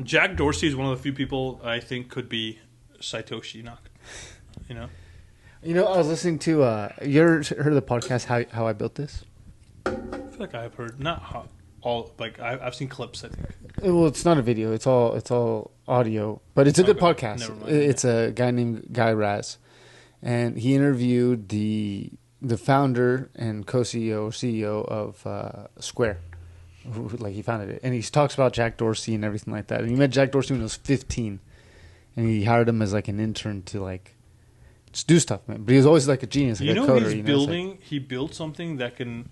Jack Dorsey is one of the few people I think could be Satoshi Nakamoto. I was listening to. You ever heard of the podcast How I Built This? I feel like I've heard not all like I've seen clips. I think. Well, it's not a video. It's all audio, but it's a good podcast. Never mind, it's a guy named Guy Raz, and he interviewed the founder and CEO of Square. Like he founded it, and he talks about Jack Dorsey and everything like that. And he met Jack Dorsey when he was 15, and he hired him as like an intern to like just do stuff, man. But he was always like a genius, like a coder. He's building. He built something that can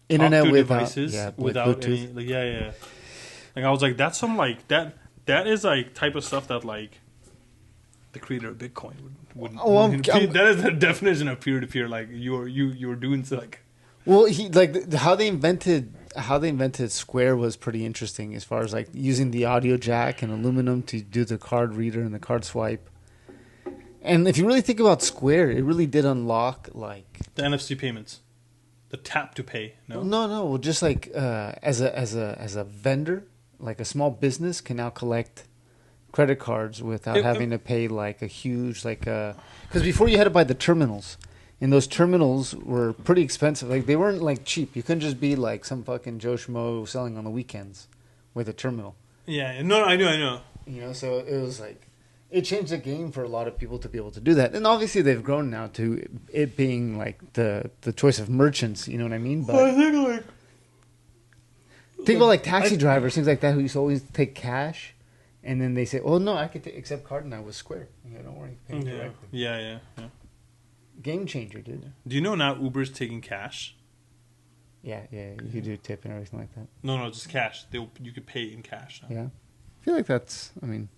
internet talk to without devices without any. Like, yeah. Like I was like, that's some like that. That is like type of stuff that like the creator of Bitcoin would. That is the definition of peer to peer. Like you were doing so like. Well, how they invented Square was pretty interesting as far as like using the audio jack and aluminum to do the card reader and the card swipe. And if you really think about Square, it really did unlock like the NFC payments, the tap to pay. No. Well, just like as a vendor, like a small business can now collect credit cards without having to pay like a huge because before you had to buy the terminals, and those terminals were pretty expensive. Like they weren't like cheap. You couldn't just be like some fucking Joe Schmo selling on the weekends with a terminal. Yeah, no, I know. You know, so it was like it changed the game for a lot of people to be able to do that. And obviously they've grown now to it being like the choice of merchants. You know what I mean? But I think like. Think about like taxi drivers, things like that, who used to always take cash, and then they say, "Oh no, I could accept card now with Square." Yeah, don't worry, pay directly. Yeah. Game changer, dude. Do you know now Uber's taking cash? Yeah, you could do tip and everything like that. No, just cash. You could pay in cash now. Yeah, I feel like that's. I mean,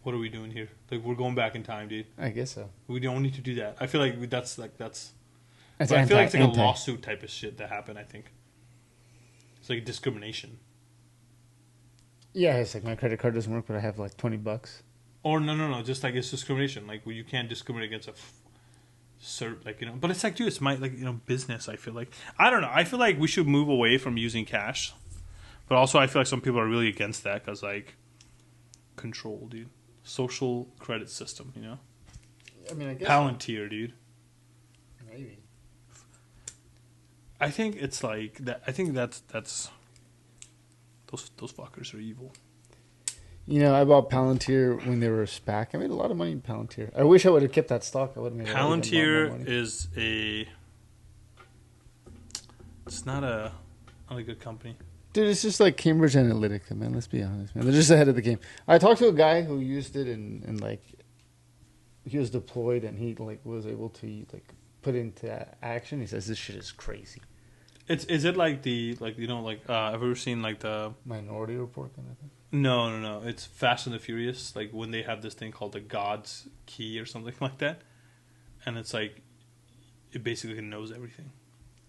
what are we doing here? Like we're going back in time, dude. I guess so. We don't need to do that. I feel like that's. I It's feel like it's like a lawsuit type of shit that happened. I think it's like discrimination. Yeah, it's like my credit card doesn't work, but I have like $20. Or no, just like it's discrimination. Like you can't discriminate against like, you know. But it's like, dude, it's my like, you know, business. I feel like I don't know. I feel like we should move away from using cash, but also I feel like some people are really against that because like control, dude. Social credit system, you know. I mean, I guess Palantir, dude. maybe. I think it's like that. I think that's those fuckers are evil. You know, I bought Palantir when they were a SPAC. I made a lot of money in Palantir. I wish I would have kept that stock. I would have made Palantir a lot more money. is it's not a good company. Dude, it's just like Cambridge Analytica, man. Let's be honest, man. They're just ahead of the game. I talked to a guy who used it and like he was deployed and he like was able to like put into action. He says this shit is crazy. Is it like the like you know like have you ever seen like the Minority Report kind of thing? No. It's Fast and the Furious. Like when they have this thing called the God's Key or something like that, and it's like it basically knows everything.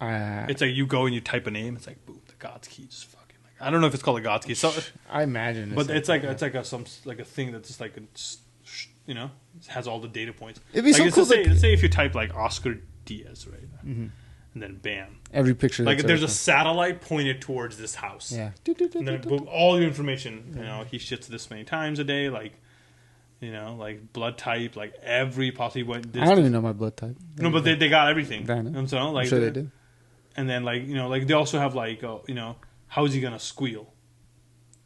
It's like you go and you type a name. It's like boom, the God's Key just fucking like I don't know if it's called the God's Key. So I imagine, but it's like a thing that's just like you know has all the data points. It'd be like so cool. Let's say if you type like Oscar Diaz, right, and then bam, every picture. Like there's a satellite pointed towards this house. Yeah. And then boom, all your information. You know, he shits this many times a day. Like, you know, like blood type, like every possible. I don't even know my blood type. No, but they got everything. I know. So like, I'm sure they do. And then like you know like they also have like you know how is he gonna squeal?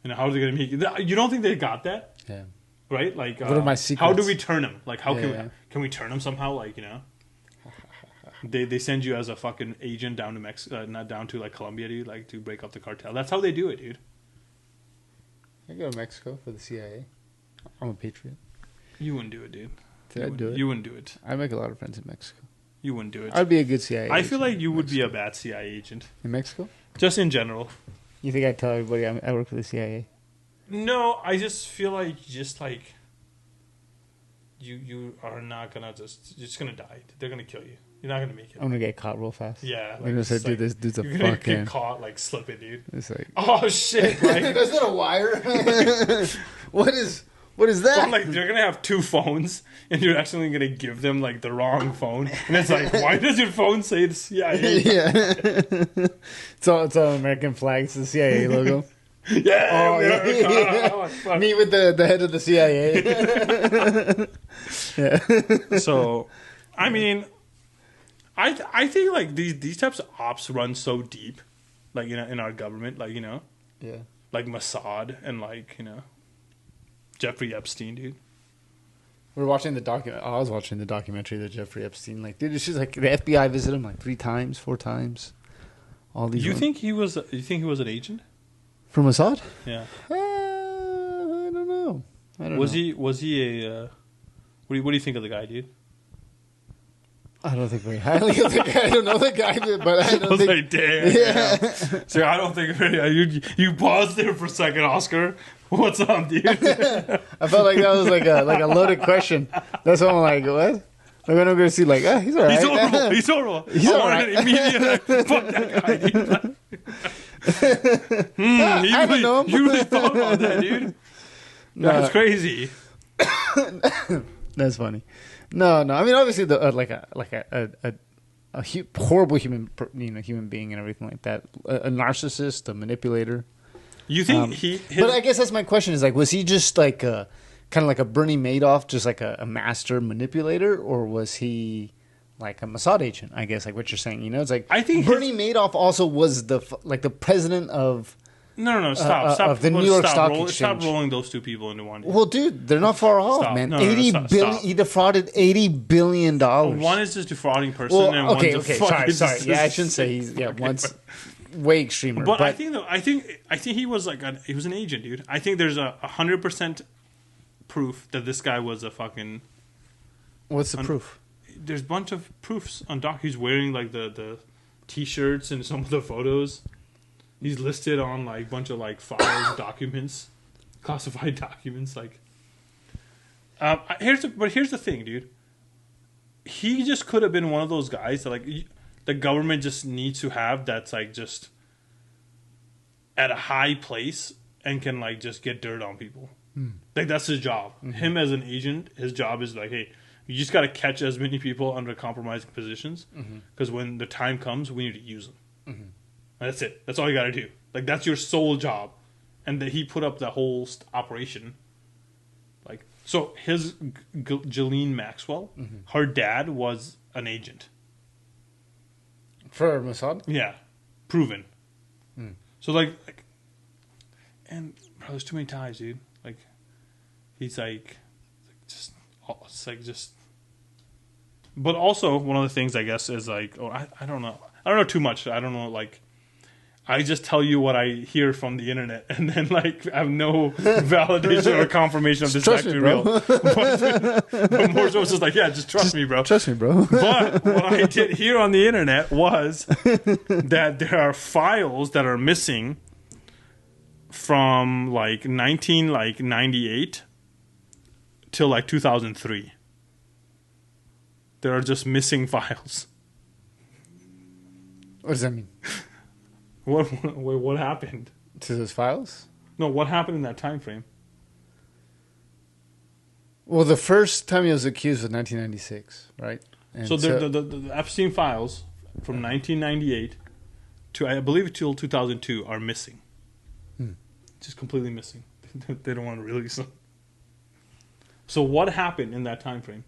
You know how are they gonna make it? You don't think they got that? Yeah. Right? Like what are my secrets? How do we turn him? Like how can we turn him somehow? Like you know. They send you as a fucking agent down to Mexico, not down to like Colombia, dude, like to break up the cartel. That's how they do it, dude. I go to Mexico for the CIA. I'm a patriot. You wouldn't do it, dude. I'd do it. You wouldn't do it. I make a lot of friends in Mexico. You wouldn't do it. I'd be a good CIA agent. I feel like you would be a bad CIA agent. In Mexico? Just in general. You think I'd tell everybody I work for the CIA? No, I just feel like you are not gonna you're just gonna die. They're gonna kill you. You're not gonna make it. I'm gonna get caught real fast. Yeah. I'm gonna say, dude, this dude's a you're gonna fucking... get caught, like, slipping, dude. It's like... Oh, shit, like... Is that a wire? What is that? So, like, they're gonna have two phones, and you're actually gonna give them, like, the wrong phone. And it's like, why does your phone say the CIA? Yeah. It's all American flag. It's the CIA logo. Yeah. Oh, yeah. Oh, fuck. Me with the head of the CIA. Yeah. So, I mean... I think like these types of ops run so deep, like you know in our government, like you know, Yeah. like Mossad and like you know, Jeffrey Epstein, dude. We're watching the document. I was watching the documentary that Jeffrey Epstein. Like, dude, it's just like the FBI visited him like 3 times, 4 times. All these. You think he was an agent? From Mossad? Yeah. I don't know. Was he a? What do you think of the guy, dude? I don't think very highly of the guy. I don't know the guy, but I don't think... like, damn. Yeah. So I don't think you paused there for a second, Oscar. What's up, dude? I felt like that was like a loaded question. That's why I'm like, what? Like when I'm going to see, like, he's all right. He's horrible. He's all right. Immediately, fuck that guy, dude. I don't know him. You really thought about that, dude? That's crazy. That's funny. No. I mean, obviously, horrible human being and everything like that. A narcissist, a manipulator. You think But I guess that's my question: is like, was he just like kind of like a Bernie Madoff, just like a master manipulator, or was he like a Mossad agent? I guess like what you're saying. You know, it's like I think Bernie Madoff also was the president of. No, stop. Of the New York Stock Stop Exchange. rolling those two people into one. Well, dude, they're not far off, Stop. man. No, 80 stop, billion. stop. He defrauded $80 billion. One is just defrauding person, Well, and okay, one's a sorry. fucking- Yeah, I shouldn't say he's one's way extremer. But I think he was like he was an agent, dude. I think there's 100% proof that this guy was a fucking. what's the proof? There's a bunch of proofs on doc. He's wearing like the t-shirts and some of the photos. He's listed on like a bunch of like files, documents, classified documents. Like, here's the thing, dude. He just could have been one of those guys that like the government just needs to have. That's like just at a high place and can like just get dirt on people. Like that's his job. Mm-hmm. Him as an agent, his job is like, hey, you just got to catch as many people under compromising positions because when the time comes, we need to use them. Mm-hmm. That's it. That's all you got to do. Like that's your sole job, and that he put up the whole operation. Like so, his Ghislaine Maxwell, her dad was an agent For Mossad? Yeah, proven. So like, and bro, there's too many ties, dude. Like, he's like, just it's like just. But also one of the things I guess is like, I don't know. I don't know too much. I don't know like. I just tell you what I hear from the internet, and then like I have no validation or confirmation of this actually real. But more so, it's just like, yeah, just trust me, bro. Trust me, bro. But what I did hear on the internet was that there are files that are missing from like 1998 till like 2003. There are just missing files. What does that mean? What happened to those files? No, what happened in that time frame? Well, the first time he was accused was 1996, right? And so the Epstein files from 1998 to I believe till 2002 are missing. Just completely missing. They don't want to release them. So what happened in that time frame?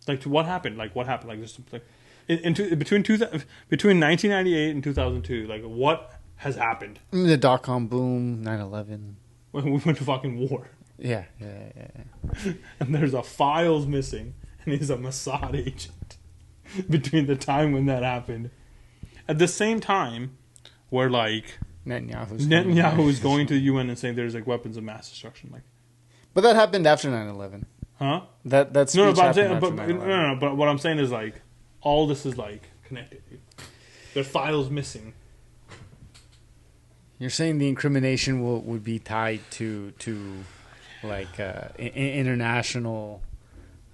Like to what happened? Like what happened? Like just like. Between 1998 and 2002, like what has happened? The dot-com boom, 9/11. When we went to fucking war. Yeah. And there's a files missing, and he's a Mossad agent between the time when that happened. At the same time, where like Netanyahu is going to the UN and saying there's like weapons of mass destruction, like. But that happened after 9/11. Huh? That speech happened after 9/11. No. But what I'm saying is like. All this is like connected. Dude. There are files missing. You're saying the incrimination would be tied to like international.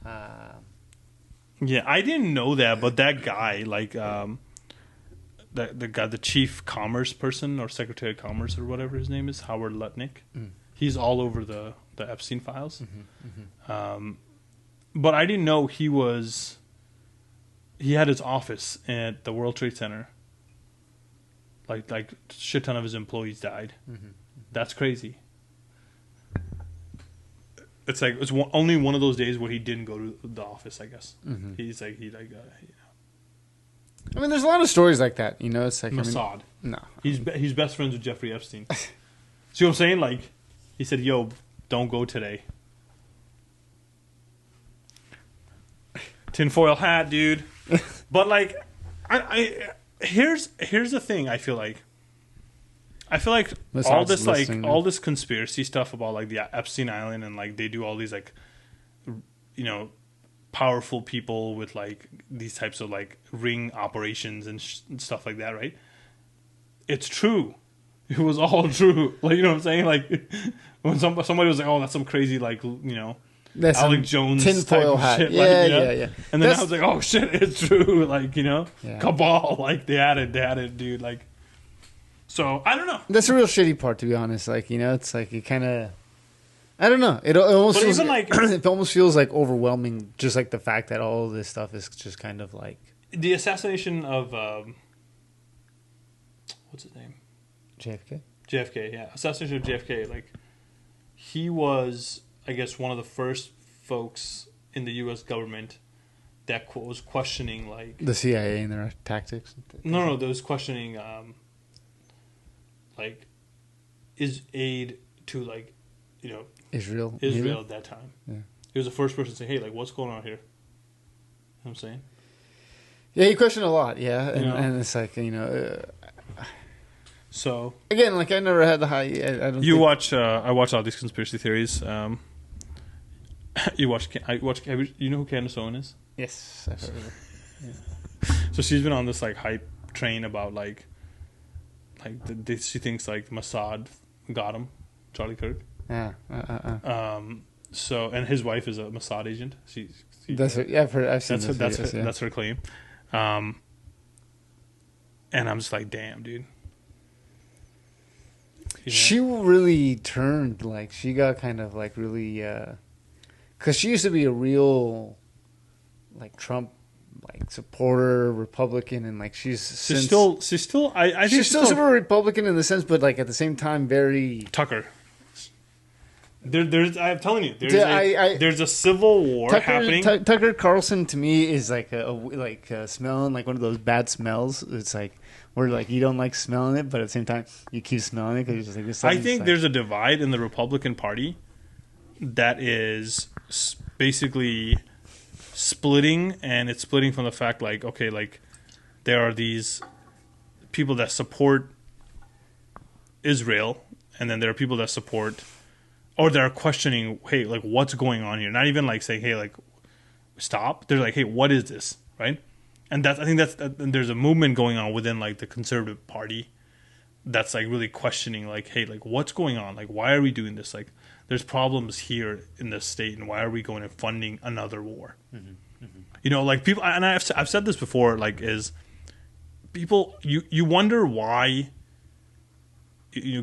Yeah, I didn't know that, but that guy, like the guy, the chief commerce person or secretary of commerce or whatever his name is, Howard Lutnick. He's all over the Epstein files. But I didn't know he was. He had his office at the World Trade Center. Like shit ton of his employees died. That's crazy. It's like only one of those days where he didn't go to the office. I guess he's like I mean, there's a lot of stories like that. You know, it's like Mossad. No, he's best friends with Jeffrey Epstein. See what I'm saying? Like he said, "Yo, don't go today." Tinfoil hat, dude. But like, here's the thing. I feel like all this all this conspiracy stuff about like the Epstein Island and like they do all these like, you know, powerful people with like these types of like ring operations and stuff like that, right? It's true. It was all true. Like, you know what I'm saying? Like when somebody was like, "Oh, that's some crazy like, you know." That's Alec Jones tinfoil hat. Shit, yeah, like, you know? yeah. And then I was like, oh shit, it's true. Like, you know, yeah. Cabal, like they had it, dude. Like, so I don't know. That's the real shitty part, to be honest. Like, you know, it's like it kind of, I don't know. It almost feels like it almost feels like overwhelming. Just like the fact that all of this stuff is just kind of like the assassination of what's his name? JFK. JFK, yeah, assassination of JFK. Like, he was, I guess, one of the first folks in the U.S. government that was questioning, like, the CIA and their tactics. no, that was questioning, like, is aid to, like, you know, Israel at that time. Yeah. He was the first person to say, hey, like, what's going on here? You know what I'm saying? Yeah, he questioned a lot. Yeah, and, You know? and it's like, So again, like I never had the high. I don't. you think, watch? I watch all these conspiracy theories. You watch? You know who Candace Owen is? Yes, I've heard of it. So she's been on this like hype train about like she thinks like Mossad got him, Charlie Kirk. Yeah. So and his wife is a Mossad agent. That's what, yeah, I've seen that's her claim. And I'm just like, damn, dude. You know? She really turned, like, she got kind of, like, really, because she used to be a real, like, Trump, like, supporter, Republican, and, like, she's still, she's still super Republican in the sense, but, like, at the same time, very... Tucker. I'm telling you, Yeah, there's a civil war happening. Tucker Carlson, to me, is, like, smelling, like, one of those bad smells. It's, like... Where like you don't like smelling it, but at the same time you keep smelling it because you're just like this. I think there's a divide in the Republican Party that is basically splitting, and it's splitting from the fact like, okay, like there are these people that support Israel, and then there are people that support or that are questioning, hey, like what's going on here? Not even like saying, hey, like stop. They're like, hey, what is this, right? And I think there's a movement going on within like the Conservative Party that's like really questioning like, hey, like what's going on? Like why are we doing this? Like there's problems here in this state, and why are we going and funding another war? Mm-hmm. Mm-hmm. You know, like people, and I've said this before, like is people you wonder why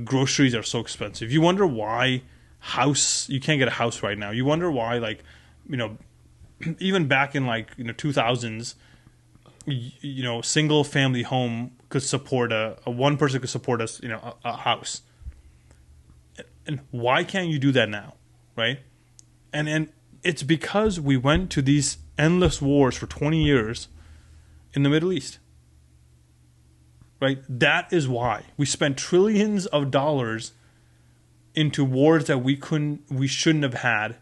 groceries are so expensive. You wonder why you can't get a house right now. You wonder why like even back in like 2000s. Single family home could support a one person could support us, a house. And why can't you do that now, right? And it's because we went to these endless wars for 20 years in the Middle East, right? That is why we spent trillions of dollars into wars that we shouldn't have had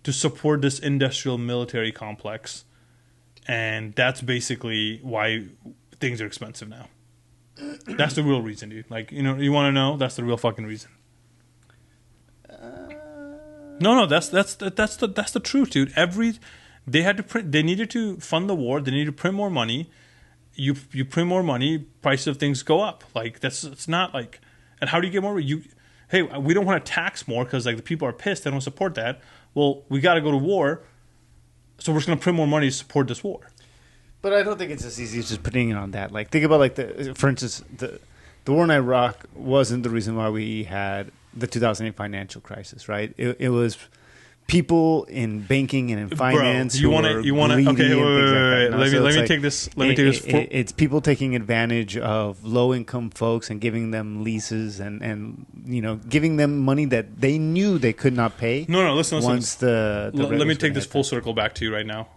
to support this industrial military complex. And that's basically why things are expensive now. That's the real reason, dude. Like, you want to know? That's the real fucking reason. No, that's the truth, dude. They had to print. They needed to fund the war. They needed to print more money. You print more money, price of things go up. Like it's not like. And how do you get more? Hey, we don't want to tax more because like the people are pissed. They don't support that. Well, we got to go to war. So we're just going to print more money to support this war. But I don't think it's as easy as just putting it on that. Like, think about, like, for instance, the war in Iraq wasn't the reason why we had the 2008 financial crisis, right? It was people in banking and in finance Bro, you want to okay, wait. Let me take this. It's people taking advantage of low-income folks and giving them leases and giving them money that they knew they could not pay. No, listen. Once let me take this full circle back to you right now.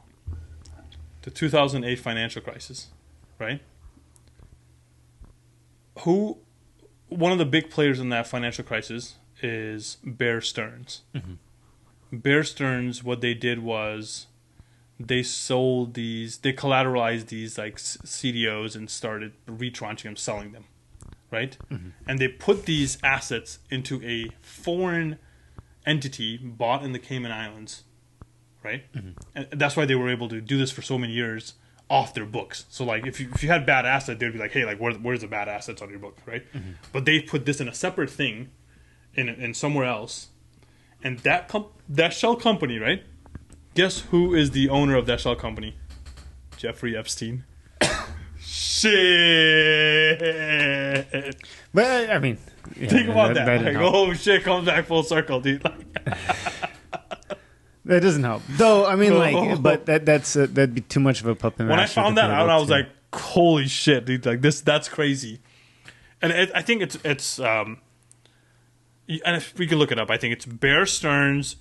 The 2008 financial crisis, right? One of the big players in that financial crisis is Bear Stearns. Mm-hmm. Bear Stearns, what they did was they collateralized these like CDOs and started retranching them, selling them, right? Mm-hmm. And they put these assets into a foreign entity bought in the Cayman Islands, right? Mm-hmm. And that's why they were able to do this for so many years off their books. So like if you had bad assets, they'd be like, hey, like where's the bad assets on your book, right? Mm-hmm. But they put this in a separate thing in somewhere else. And that shell company, right? Guess who is the owner of that shell company? Jeffrey Epstein. Shit. But I mean, think about that. Like, oh shit, comes back full circle, dude. That doesn't help, though. I mean, but that'd be too much of a puppet. When I found that out, I was like, holy shit, dude! Like that's crazy. And I think it's And if we could look it up, I think it's Bear Stearns.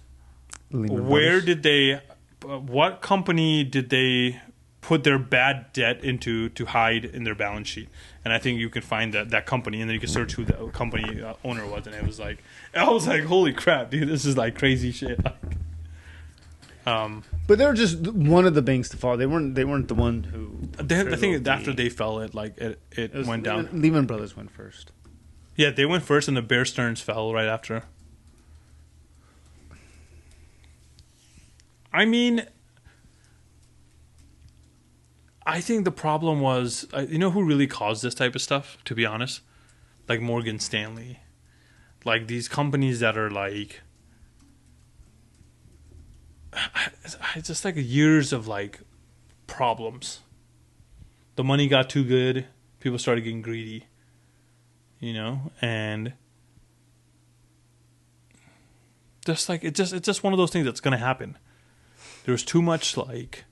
Lehman Where Brothers. did they? What company did they put their bad debt into to hide in their balance sheet? And I think you can find that company, and then you can search who the company owner was, and I was like, holy crap, dude, this is like crazy shit. But they were just one of the banks to fall. They weren't the one who. I think after they fell, it was went down. Lehman Brothers went first. Yeah, they went first, and the Bear Stearns fell right after. I mean, I think the problem was, you know who really caused this type of stuff, to be honest? Like Morgan Stanley. Like these companies that are like, it's just like years of like problems. The money got too good. People started getting greedy, you know, and just like it's just one of those things that's going to happen. There was too much like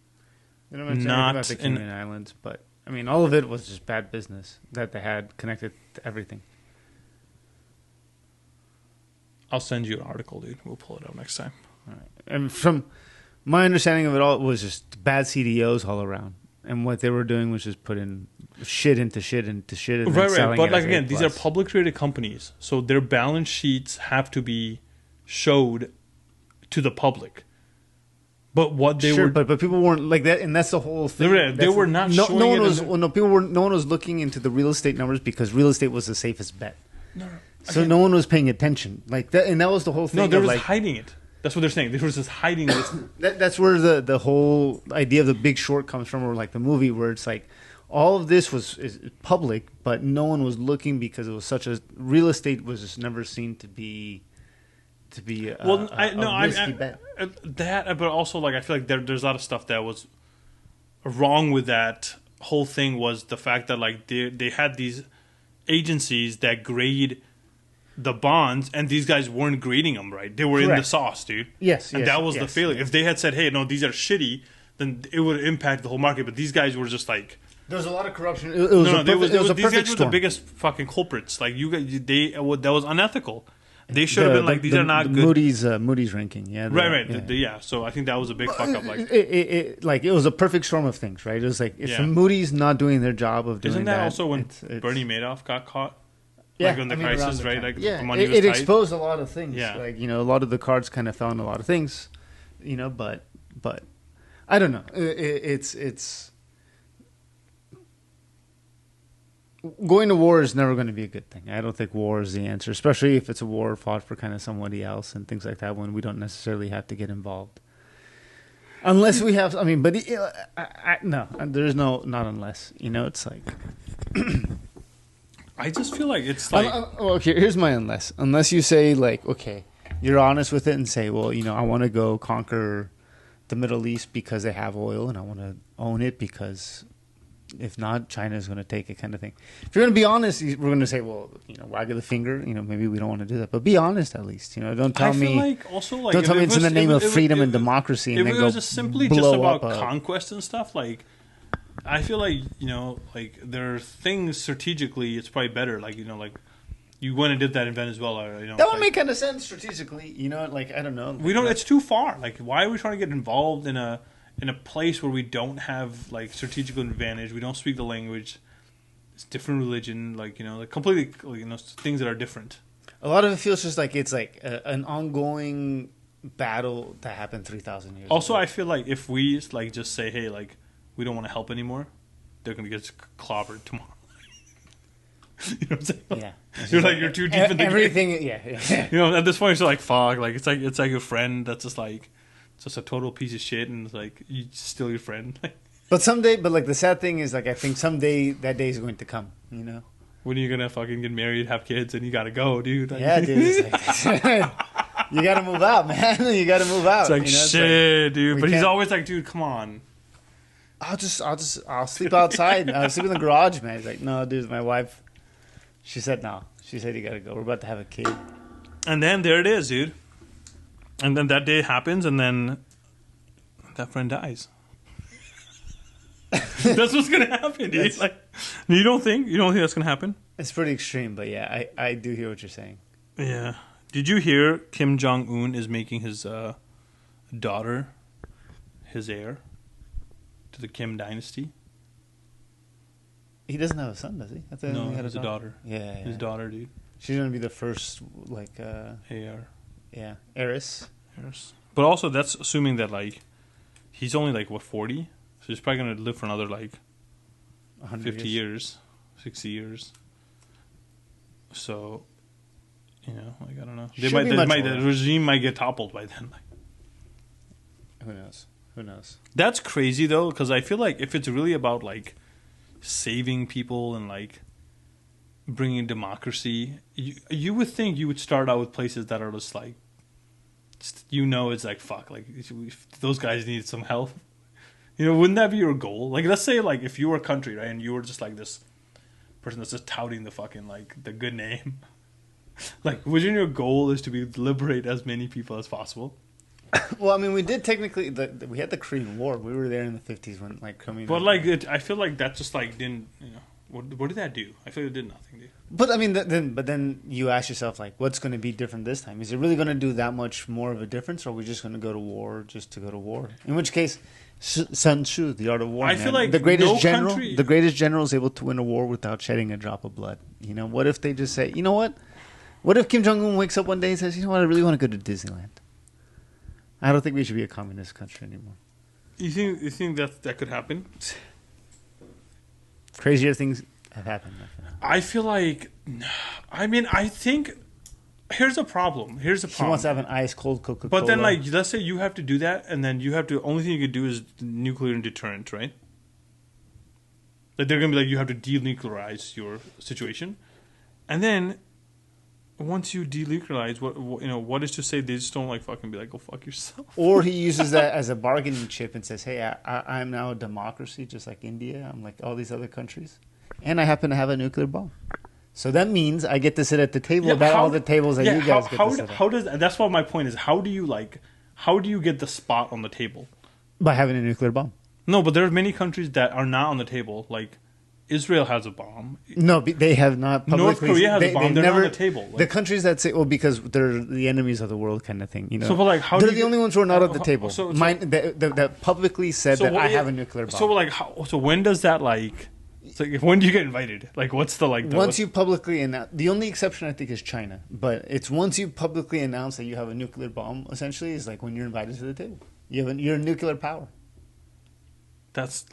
They don't mention anything about the Cayman Islands, but I mean, all of it was just bad business that they had connected to everything. I'll send you an article, dude. We'll pull it up next time. All right. And from my understanding of it all, it was just bad CDOs all around, and what they were doing was just putting shit into shit into shit. And then Right. selling But it like as again, A+. these are public traded companies, so their balance sheets have to be showed to the public. But what they sure, were, but people weren't like that, and that's the whole thing. They were not No, showing no one it was. in Well, no, people were. No one was looking into the real estate numbers because real estate was the safest bet. no, So again, no one was paying attention like that, and that was the whole thing. no, they of, were like, just hiding it. That's what they're saying. They were just hiding this. that's where the whole idea of the Big Short comes from, or like the movie where it's like all of this is public, but no one was looking because it was such a real estate was just never seen to be a risky bet. That, but also like I feel like there's a lot of stuff that was wrong with that whole thing. Was the fact that like they had these agencies that grade the bonds, and these guys weren't grading them right. They were in the Correct. sauce, dude. Yes, and yes, that was the yes, failure. yes. If they had said, "Hey, no, these are shitty," then it would impact the whole market. But these guys were just like, There was a lot of corruption. It was a these perfect guys were the storm. biggest fucking culprits. Like that was unethical. They should have been like, these are not the good. Moody's ranking, yeah. Right. Yeah. Yeah. So I think that was a big fuck up. Like, It was a perfect storm of things, right? It was like if Yeah. the Moody's not doing their job of doing isn't that that, also when it's- Bernie Madoff got caught? yeah, like in the crisis, around the right? time. Like yeah, the money was it tight. exposed a lot of things. Yeah. Like a lot of the cards kind of fell in a lot of things, but I don't know. It's going to war is never going to be a good thing. I don't think war is the answer, especially if it's a war fought for kind of somebody else and things like that when we don't necessarily have to get involved. Unless we have, no, there's not unless, it's like. I just feel like it's like Okay, here's my unless. Unless you say, like, okay, you're honest with it and say, well, I want to go conquer the Middle East because they have oil and I want to own it because if not, China's going to take it kind of thing. If you're going to be honest, we're going to say, well, wag of the finger, maybe we don't want to do that. But be honest at least. Don't tell I feel me. like also like Don't tell if me it it's in was- the name if of it- freedom if- and democracy and If then it go was just simply just blow about up a- conquest and stuff, like I feel like like there are things strategically it's probably better. Like like you went and did that in Venezuela. Or, That it's would like, make kind of sense strategically. I don't know. we don't. It's too far. Like why are we trying to get involved in a place where we don't have like strategic advantage? We don't speak the language. It's different religion. Like completely. Things that are different. A lot of it feels just like it's like an ongoing battle that happened 3,000 years Also, ago. I feel like if we like just say, hey, like we don't want to help anymore, they're gonna get clobbered tomorrow. You know what I'm saying? Yeah. You're like you're too deep in the everything. game. Yeah. At this point, it's like fuck. Like it's like a friend that's just a total piece of shit, and it's like you steal your friend. But someday, like the sad thing is, like I think someday that day is going to come. When are you gonna fucking get married, have kids, and you gotta go, dude? Like, Yeah, dude. It's like, you got to move out, man. You got to move out. It's like It's shit, dude. we But he's can't- always like, dude, come on. I'll sleep outside. I'll sleep in the garage, man. He's like, no, dude. My wife, she said no. She said you got to go. We're about to have a kid. And then there it is, dude. And then that day happens, and then that friend dies. That's what's gonna happen, dude. That's- Like, you don't think that's gonna happen? It's pretty extreme, but yeah, I do hear what you're saying. Yeah. Did you hear Kim Jong Un is making his daughter his heir to the Kim dynasty? He doesn't have a son, does he? I thought No, he had his daughter. Yeah, His daughter, dude. She's gonna be the first, Heir. heiress. But also, that's assuming that like he's only like what 40, so he's probably gonna live for another like 50 years, 60 years. So, you know, like I don't know. The regime might get toppled by then. Who knows? Who knows? That's crazy though, because I feel like if it's really about like saving people and like bringing democracy, you would think you would start out with places that are just like, you know, it's like fuck, like those guys need some help. You know, wouldn't that be your goal? Like, let's say like if you were a country, right, and you were just like this person that's just touting the fucking like the good name. Like, wouldn't your goal is to liberate as many people as possible? Well, I mean, we did technically. We had the Korean War. We were there in the 50s when like coming. But like, I feel like that just like didn't. You know, what did that do? I feel like it did nothing, dude. But I mean, then you ask yourself like, what's going to be different this time? Is it really going to do that much more of a difference, or are we just going to go to war just to go to war? In which case, Sun Tzu, The Art of War. I feel like the greatest country... the greatest general is able to win a war without shedding a drop of blood. You know, what if they just say, you know what? What if Kim Jong Un wakes up one day and says, you know what? I really want to go to Disneyland. I don't think we should be a communist country anymore. You think that could happen? Crazier things have happened. I feel like, I mean, I think here's a problem. He wants to have an ice cold Coca-Cola. But then, like, let's say you have to do that, and then you have to. Only thing you could do is nuclear deterrent, right? Like they're gonna be like, you have to denuclearize your situation, and then once you denuclearize, what is to say they just don't like fucking be like, go fuck yourself? Or he uses that as a bargaining chip and says, hey, I'm now a democracy just like India. I'm like all these other countries. And I happen to have a nuclear bomb. So that means I get to sit at the table all the tables that you guys get to sit at. How does that's what my point is. How do you get the spot on the table? By having a nuclear bomb. No, but there are many countries that are not on the table. Like Israel has a bomb. No, they have not publicly. North Korea has a bomb. They're not on the table. The countries that say, well, because they're the enemies of the world kind of thing. You know? So, but like, they're the only ones who are not at the table. That publicly said that I have a nuclear bomb. So, like, so when does that, like... It's like, when do you get invited? Like, what's the, like... Once you publicly announce... The only exception, I think, is China. But it's once you publicly announce that you have a nuclear bomb, essentially, is like when you're invited to the table. You're a nuclear power. That's...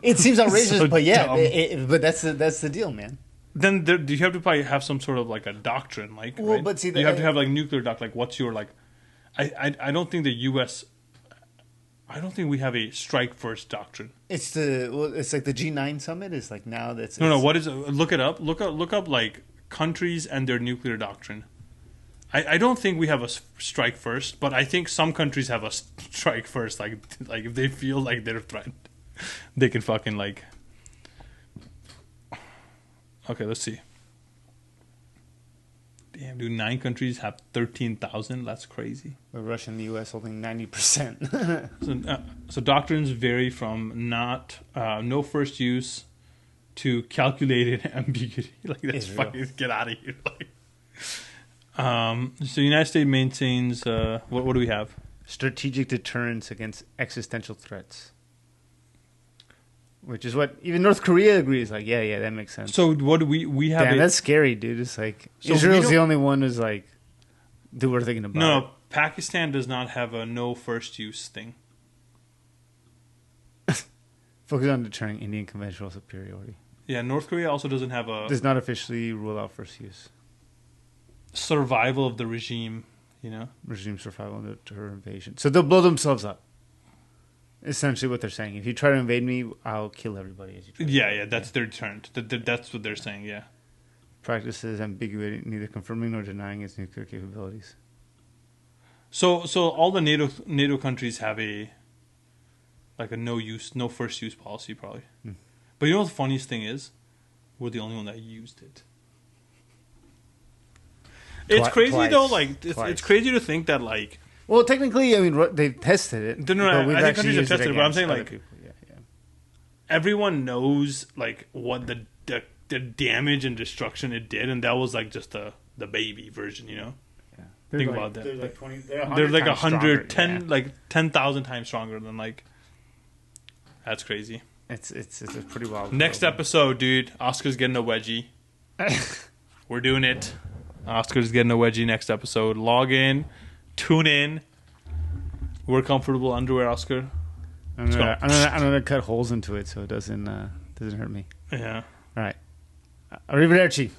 It seems outrageous, so but yeah, but that's the deal, man. Then do you have to probably have some sort of like a doctrine, like well, right? But see, you have to have like nuclear doctrine. Like, what's your like? I don't think the U.S. I don't think we have a strike first doctrine. It's like the G9 summit is like now that's no. What is it? Look it up. Look up like countries and their nuclear doctrine. I don't think we have a strike first, but I think some countries have a strike first. Like if they feel like they're threatened. They can fucking like... Okay, let's see. Damn, dude, 9 countries have 13,000. That's crazy. Russia and the U.S. holding 90%. So doctrines vary from no first use to calculated ambiguity. Like, that's fucking... Get out of here. Like, so the United States maintains... what do we have? Strategic deterrence against existential threats. Which is what even North Korea agrees. Like, yeah, that makes sense. So what do we have? Damn, that's scary, dude. It's like so Israel's the only one who's like, dude, we're thinking about. No, Pakistan does not have a no first use thing. Focus on deterring Indian conventional superiority. Yeah, North Korea also doesn't have a. Does not officially rule out first use. Survival of the regime, you know. Regime survival and deter invasion. So they'll blow themselves up. Essentially, what they're saying: if you try to invade me, I'll kill everybody. As you try. Yeah, that's their deterrent. That's what they're saying. Yeah. Practices ambiguity, neither confirming nor denying its nuclear capabilities. So all the NATO countries have a no first use policy probably. But you know what the funniest thing is? We're the only one that used it. It's crazy though. Like it's crazy to think that like. Well, technically, I mean, they've tested it. No, I think countries have tested it, but I'm saying like everyone knows like what the damage and destruction it did, and that was like just a the baby version, you know? Yeah. Think about that. They're like 20. They're like 100, 10, Yeah. like 10,000 times stronger than like. That's crazy. It's a pretty wild. Next episode, dude. Oscar's getting a wedgie. We're doing it. Oscar's getting a wedgie next episode. Log in, tune in. Wear comfortable underwear, Oscar. I'm gonna cut holes into it so it doesn't hurt me. Yeah. All right. Arrivederci.